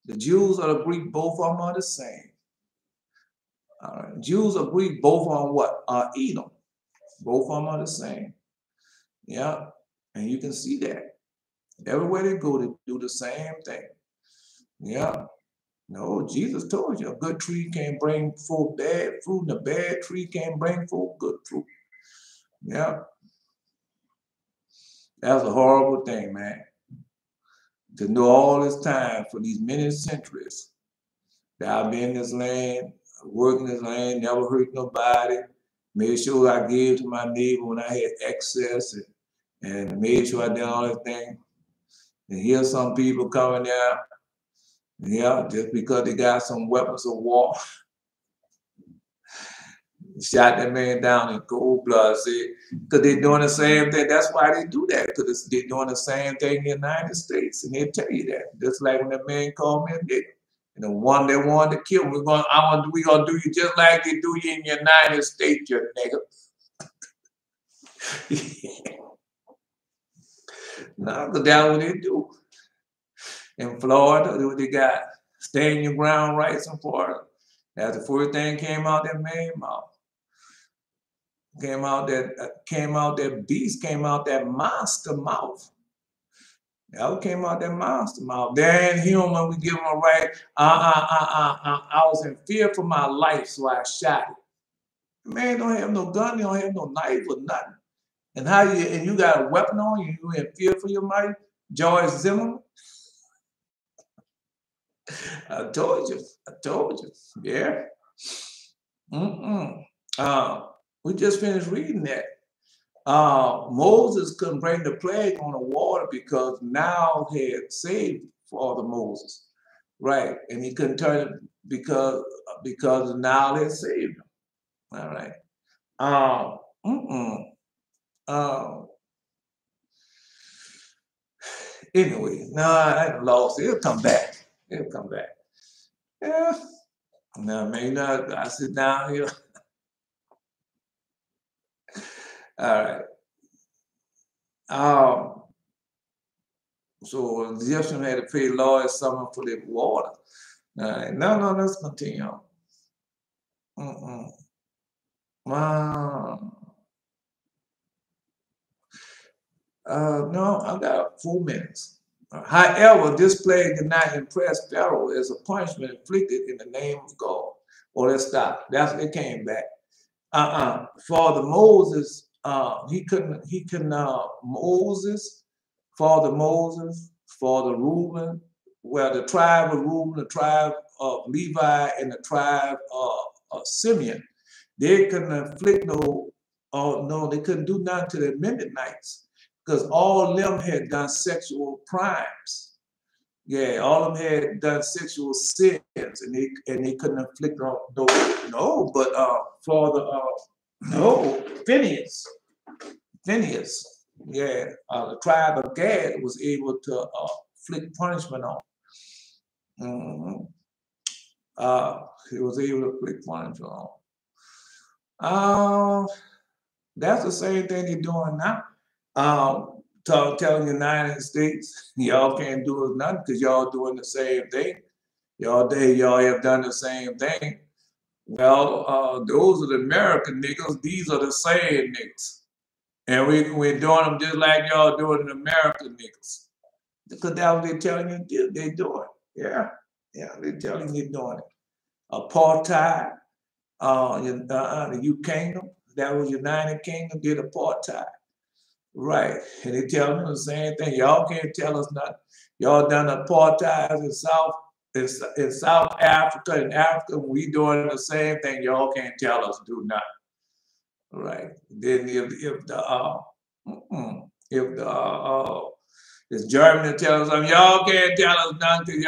The Jews or the Greek, both of them are the same. All right. Jews or Greek, both of them what? Are Edom. Both of them are the same. Yeah. And you can see that. Everywhere they go, they do the same thing. Yeah. No, Jesus told you a good tree can't bring forth bad fruit, and a bad tree can't bring forth good fruit. Yeah. That's a horrible thing, man. To know all this time for these many centuries that I've been in this land, working this land, never hurt nobody, made sure I gave to my neighbor when I had excess, and made sure I did all that thing. And here's some people coming there, yeah, just because they got some weapons of war. Shot that man down in cold blood, see, because they're doing the same thing. That's why they do that, because they're doing the same thing in the United States, and they tell you that. Just like when that man called me a nigga, and the one that wanted to kill me, we gonna do you just like they do you in the United States, you nigga. No, because that's what they do. In Florida, what they got? Stand your ground rights in Florida. That's the first thing came out that man mouth. Came out that beast, came out that monster mouth. That came out that monster mouth. They're inhuman, we give them a right. I was in fear for my life, so I shot it. Man don't have no gun, you don't have no knife or nothing. And you got a weapon on you, you in fear for your life? George Zimmerman? I told you. Yeah. We just finished reading that. Moses couldn't bring the plague on the water because Nile had saved Father Moses, right? And he couldn't turn it because Nile had saved him. All right. Anyway, no, I lost it. It'll come back. Yeah. No, man, I sit down here. All right. So the Egyptian had to pay lawyers something for their water. All right. No, let's continue. No, I got 4 minutes. However, this plague did not impress Pharaoh as a punishment inflicted in the name of God. Well, let's stop. It came back. Father Moses, Father Reuben, well, the tribe of Reuben, the tribe of Levi, and the tribe of Simeon, they couldn't inflict they couldn't do nothing to the Mennonites because all of them had done sexual crimes. Yeah, all of them had done sexual sins, and they couldn't inflict no, but for the no, Phineas, yeah, the tribe of Gad was able to inflict punishment on. Mhm. He was able to inflict punishment on. That's the same thing they're doing now. Telling the United States, y'all can't do us nothing because y'all doing the same thing. Y'all have done the same thing. Well, those are the American niggas. These are the same niggas. And we're doing them just like y'all doing the American niggas. Because that's what they're telling you they're doing. Yeah. Yeah, they're telling you they're doing it. Apartheid, the U Kingdom, that was United Kingdom, did apartheid. Right. And they tell them the same thing. Y'all can't tell us nothing. Y'all done apartheid in South Africa and Africa. We doing the same thing. Y'all can't tell us do nothing. Right. Then if Germany tells them y'all can't tell us nothing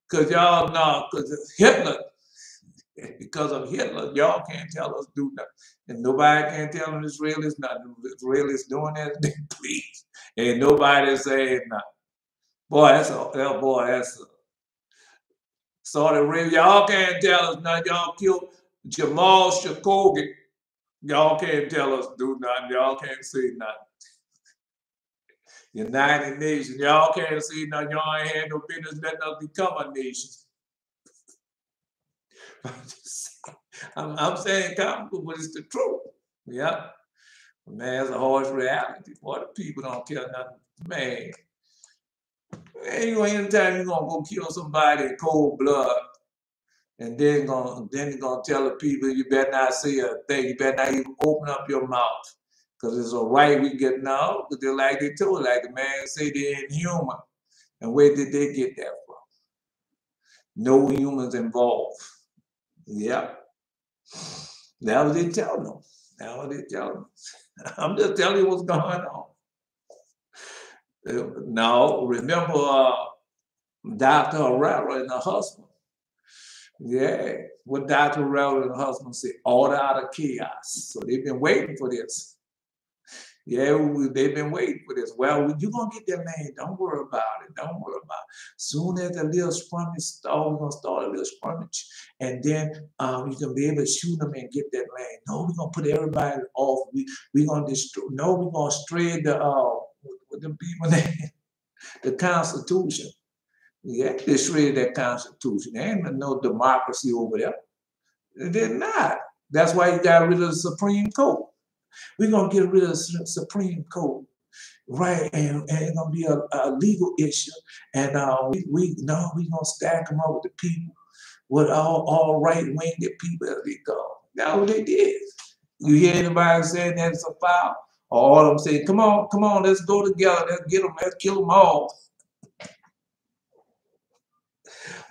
because Hitler. Because of Hitler, y'all can't tell us do nothing. And nobody can tell them Israelis nothing. Israelis doing as they please. And nobody saying nothing. Boy, that's a Saudi Arabia. Y'all can't tell us nothing. Y'all killed Jamal Khashoggi. Y'all can't tell us do nothing. Y'all can't say nothing. United Nations. Y'all can't say nothing. Y'all ain't had no business letting us become a nation. I'm saying comical, but it's the truth. Yeah. Man, it's a harsh reality. Boy, the people don't care nothing. Man, anytime you're gonna go kill somebody in cold blood, and then you're gonna tell the people you better not say a thing. You better not even open up your mouth. Because it's a right we get now, because they're like they told, like the man say they're inhuman. And where did they get that from? No humans involved. Yeah. That was they telling them. That was they telling them. I'm just telling you what's going on. Now, remember Dr. Herrera and her husband. Yeah, what Dr. Herrera and her husband said, order out of chaos. So they've been waiting for this. Yeah, they've been waiting for this. Well, you're going to get that land. Don't worry about it. Don't worry about it. Soon as the little skirmish starts, we're going to start a little skirmish. And then you can be able to shoot them and get that land. No, we're going to put everybody off. We're going to destroy. No, we're going to stray the people name? The Constitution. Yeah, they shredded that Constitution. There ain't no democracy over there. They're not. That's why you got rid of the Supreme Court. We're going to get rid of the Supreme Court, right? And it's going to be a legal issue. And we're going to stack them up with the people, with all right-winged people as they go. That's what they did. You hear anybody saying that it's a foul? Or all of them say, come on, let's go together. Let's get them, let's kill them all.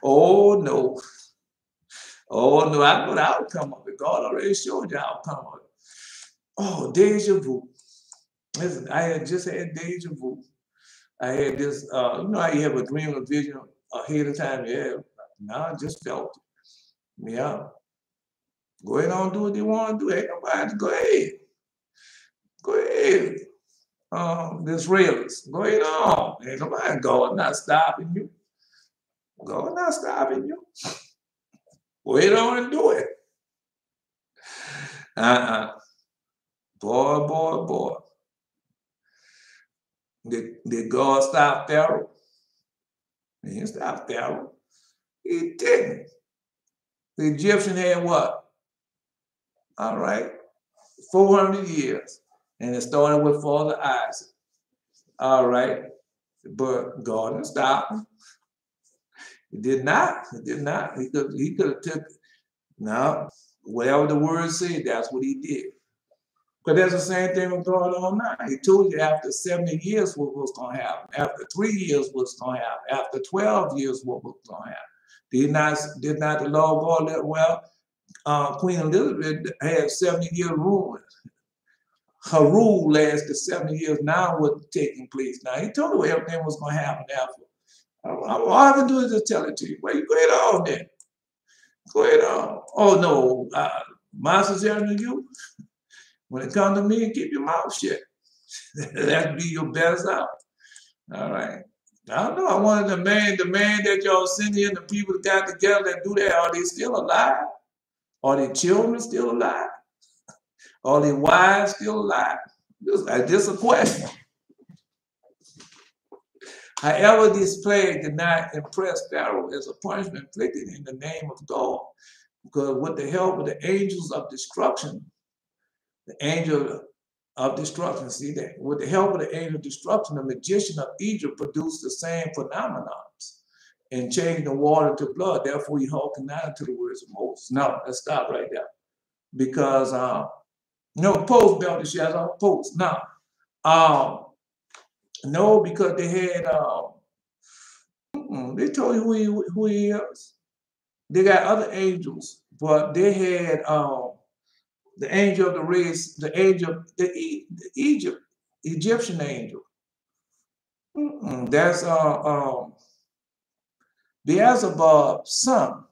Oh, no. Oh, no, I know the outcome of it. God already showed the outcome of it. Oh, deja vu. Listen, I had just had deja vu. I had this, you know how you have a dream or vision ahead of time? Yeah, now I just felt it. Yeah. Go ahead on, do what you want to do. Ain't nobody, go ahead. Go ahead. The Israelis, go ahead on. Ain't nobody, God not stopping you. God not stopping you. Go ahead on and do it. Boy. Did God stop Pharaoh? He didn't stop Pharaoh. He didn't. The Egyptian had what? All right, 400 years. And it started with Father Isaac. All right. But God didn't stop him. He did not. He did not. He could have took it. No, whatever the word said, that's what he did. But that's the same thing with going on now. He told you after 70 years what was going to happen. After 3 years what's going to happen. After 12 years what was going to happen. Did not the Lord God let well? Queen Elizabeth had 70-year rule. Her rule lasted 70 years. Now what's taking place? Now he told her everything was going to happen after. All I can do is just tell it to you. Well, you go ahead on then. Go ahead on. Oh no, my suggestion to you, when it comes to me, keep your mouth shut. That'd be your best out. All right. I don't know. I wanted the man that y'all send in, the people that got together that do that, are they still alive? Are their children still alive? Are their wives still alive? Just a question. However, this plague did not impress Pharaoh as a punishment inflicted in the name of God, because with the help of the angels of destruction, the angel of destruction, see that? With the help of the angel of destruction, the magician of Egypt produced the same phenomenons and changed the water to blood. Therefore, he hearkened not to the words of Moses. No, let's stop right there. Because, post Belteshazzar, post. Now, no, because they had, they told you who he is. They got other angels, but they had the angel of the race, the angel, the Egyptian angel. That's Beelzebub's son.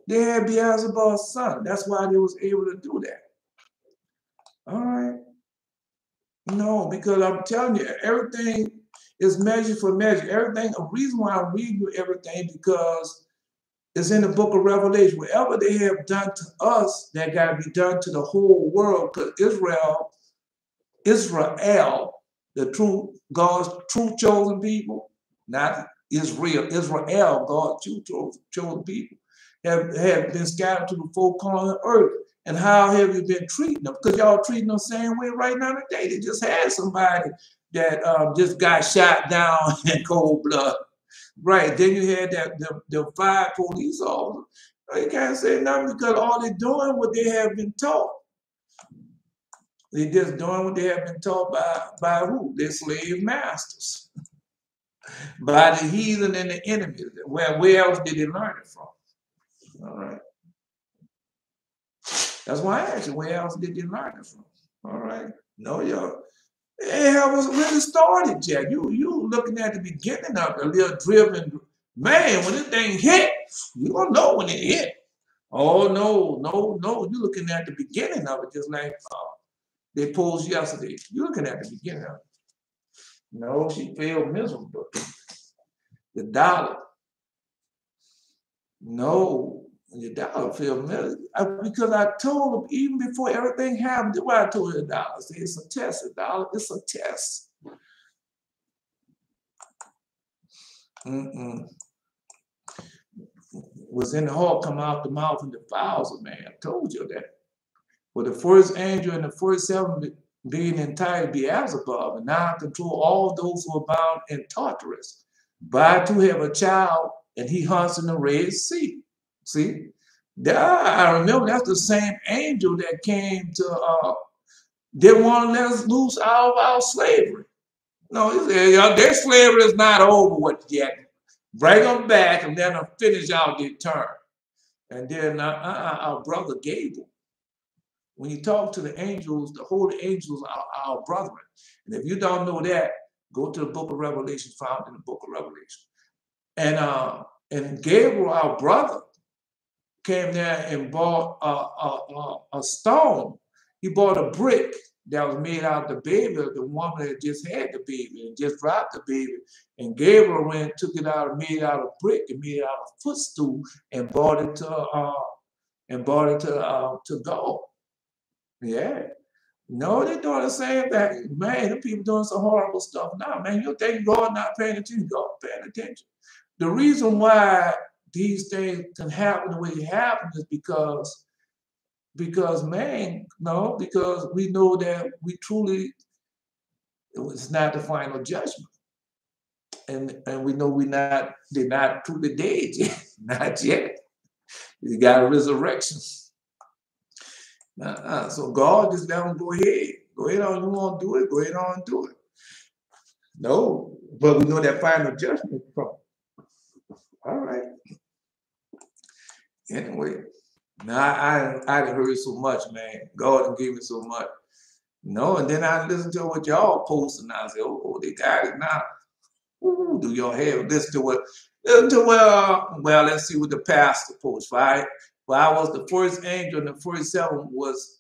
They had Beelzebub's son. That's why they was able to do that. All right. No, because I'm telling you, everything is measure for measure. Everything, a reason why I'm reading you everything, because it's in the book of Revelation. Whatever they have done to us, that got to be done to the whole world, because Israel, the true God's true chosen people, not Israel, God's true chosen people, have been scattered to the four corners of the earth. And how have you been treating them? Because y'all treating them the same way right now today. They just had somebody that just got shot down in cold blood. Right. Then you had the 5 police officers. You can't say nothing, because all they're doing what they have been taught. They're just doing what they have been taught by who? Their slave masters. By the heathen and the enemy. Where else did they learn it from? All right. That's why I asked you, where else did they learn it from? All right. No, y'all. It wasn't really started yet. You looking at the beginning of it, a little driven. Man, when this thing hit, you don't know when it hit. Oh, no. You're looking at the beginning of it, just like they posed yesterday. You're looking at the beginning of it. No, she failed miserably. The dollar. No, the dollar failed miserably. Because I told them, even before everything happened, that's why I told you the dollar. I said, it's a test. The dollar, it's a test. Was in the heart, come out the mouth, and defiles a man. I told you that. For the first angel and the first 7 being entirely Beelzebub, and now control all those who are bound in Tartarus. By to have a child, and he hunts in the Red Sea. See? I remember that's the same angel that came to, didn't want to let us loose out of our slavery. No, he said, their slavery is not over with yet. Bring them back and let them finish out their term. And then our brother Gabriel, when you talk to the angels, the holy angels are our brethren. And if you don't know that, go to the book of Revelation, found in the book of Revelation. And Gabriel, our brother, came there and bought a stone. He bought a brick that was made out of the baby, the woman that just had the baby and just dropped the baby. And Gabriel went, took it out, made it out of brick and made it out of footstool, and brought it to God. Yeah. No, they're doing the same thing. Man, the people doing some horrible stuff now. Man, you think God not paying attention? God paying attention. The reason why these things can happen the way they happen is because we know that we truly, it's not the final judgment. And we know they're not truly dead yet. Not yet. You got a resurrection. So God just let them go ahead. Go ahead on, you want to do it, go ahead on and do it. No, but we know that final judgment from. All right. Anyway, now I heard so much, man. God gave me so much. No, and then I listened to what y'all posting. I said, oh, they got it now. Ooh, do y'all have listen to what? Well, let's see what the pastor post. Right? Well, I was the first angel, and the first seven was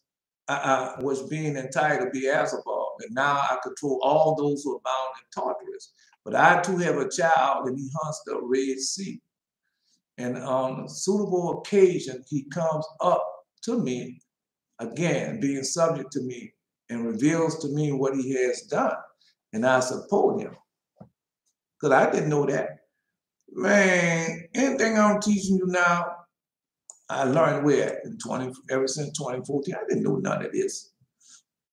being entitled Beelzebub, and now I control all those who are bound in Tartarus. But I too have a child, and he hunts the Red Sea. And on a suitable occasion, he comes up to me again, being subject to me, and reveals to me what he has done. And I support him. Because I didn't know that. Man, anything I'm teaching you now, I learned where ever since 2014. I didn't know none of this.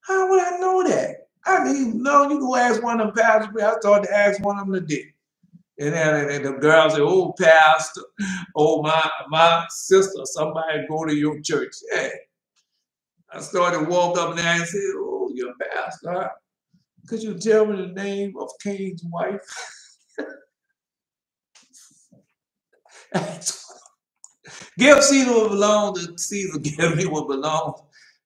How would I know that? I didn't even know. You go ask one of them pastors. I started to ask one of them today. And then the girl said, oh, pastor, oh, my sister, somebody go to your church. Yeah. I started to walk up there and said, oh, you're a pastor, huh? Could you tell me the name of Cain's wife? Give Caesar what belongs to Caesar. Give me what belongs.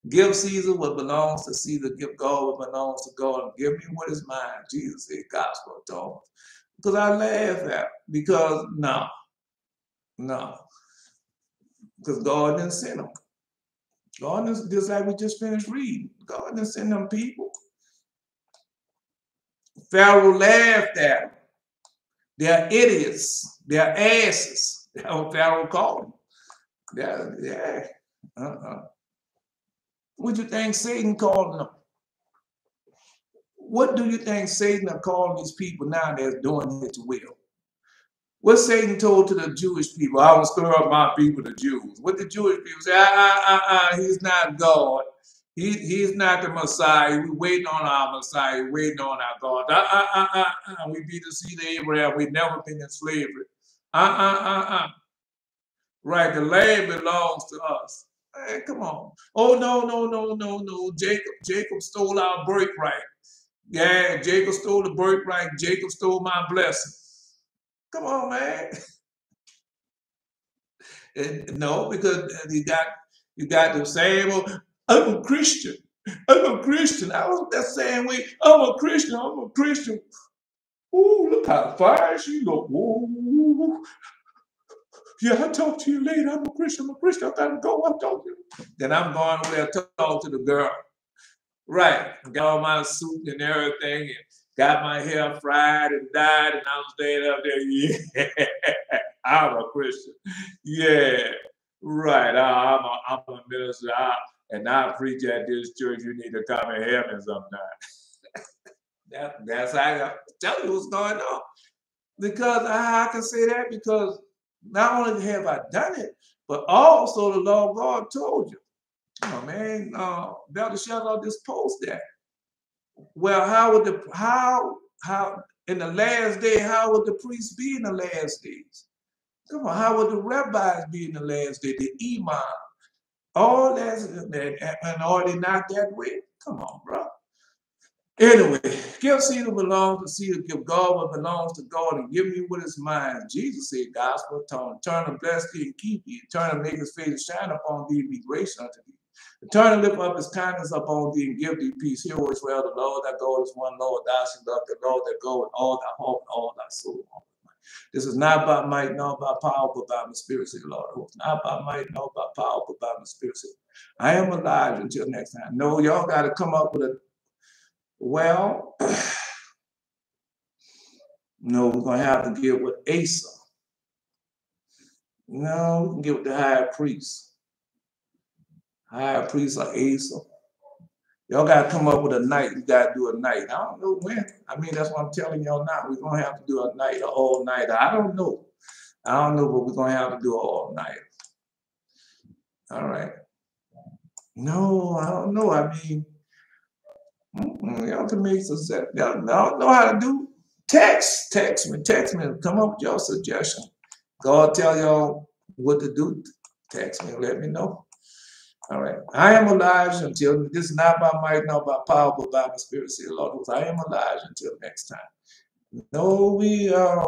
Give Caesar what belongs to Caesar. Give God what belongs to God. And give me what is mine. Jesus said, gospel told. Because I laugh at it. Because no. Because God didn't send them. God didn't, just like we just finished reading. God didn't send them people. Pharaoh laughed at them. They're idiots. They're asses. That's what Pharaoh called them. Yeah. What do you think Satan called them? What do you think Satan are calling these people now that's doing his will? What Satan told to the Jewish people, I will stir up my people, the Jews. What the Jewish people say, he's not God. He's not the Messiah. We're waiting on our Messiah. We're waiting on our God. We be the seed of Abraham. We've never been in slavery. Right, the land belongs to us. Hey, come on. Oh, no. Jacob stole our birthright. Yeah, Jacob stole the birthright. Jacob stole my blessing. Come on, man. No, because you got the same. I'm a Christian. I was that same way. I'm a Christian. Ooh, look how fire she look. Ooh. Yeah, I'll talk to you later. I'm a Christian. I gotta go. I'll talk to you. Then I'm going over there to talk to the girl. Right. Got all my suit and everything, and got my hair fried and dyed, and I'm staying up there. Yeah, I'm a Christian. Yeah, right. I'm a minister, and I preach at this church. You need to come and help me sometime. That's how I tell you what's going on. Because I can say that because not only have I done it, but also the Lord God told you. Oh man, Belteshazzar just post that. Well, how in the last day, how would the priests be in the last days? Come on, how would the rabbis be in the last day? The imam, all that, and are they not that way? Come on, bro. Anyway, give Caesar belongs to Caesar, give God what belongs to God, and give me what is mine. Jesus said, gospel tone, turn to bless thee and keep thee, turn to make his face shine upon thee and be gracious unto thee. Turn to lift up his kindness upon thee and give thee peace. Hear which well the Lord thy God is one Lord, thou shalt love the Lord thy God with all thy heart and all thy soul. This is not by might, nor by power, but by my spirit, said the Lord. Not by might, nor by power, but by my spirit. I am alive until next time. No, y'all got to come up with a well, no, we're going to have to get with Asa. No, we can get with the high priest. High priest or Asa. Y'all got to come up with a night. You got to do a night. I don't know when. I mean, that's what I'm telling y'all now. We're going to have to do a night, an all night. I don't know, but we're going to have to do an all night. All right. No, I don't know. I mean, y'all can make some sense. Y'all don't know how to do. Text me. Come up with your suggestion. God tell y'all what to do. Text me and let me know. All right. I am alive until this is not by might, not by power, but by my spirit, say the Lord. I am alive until next time. No, we are.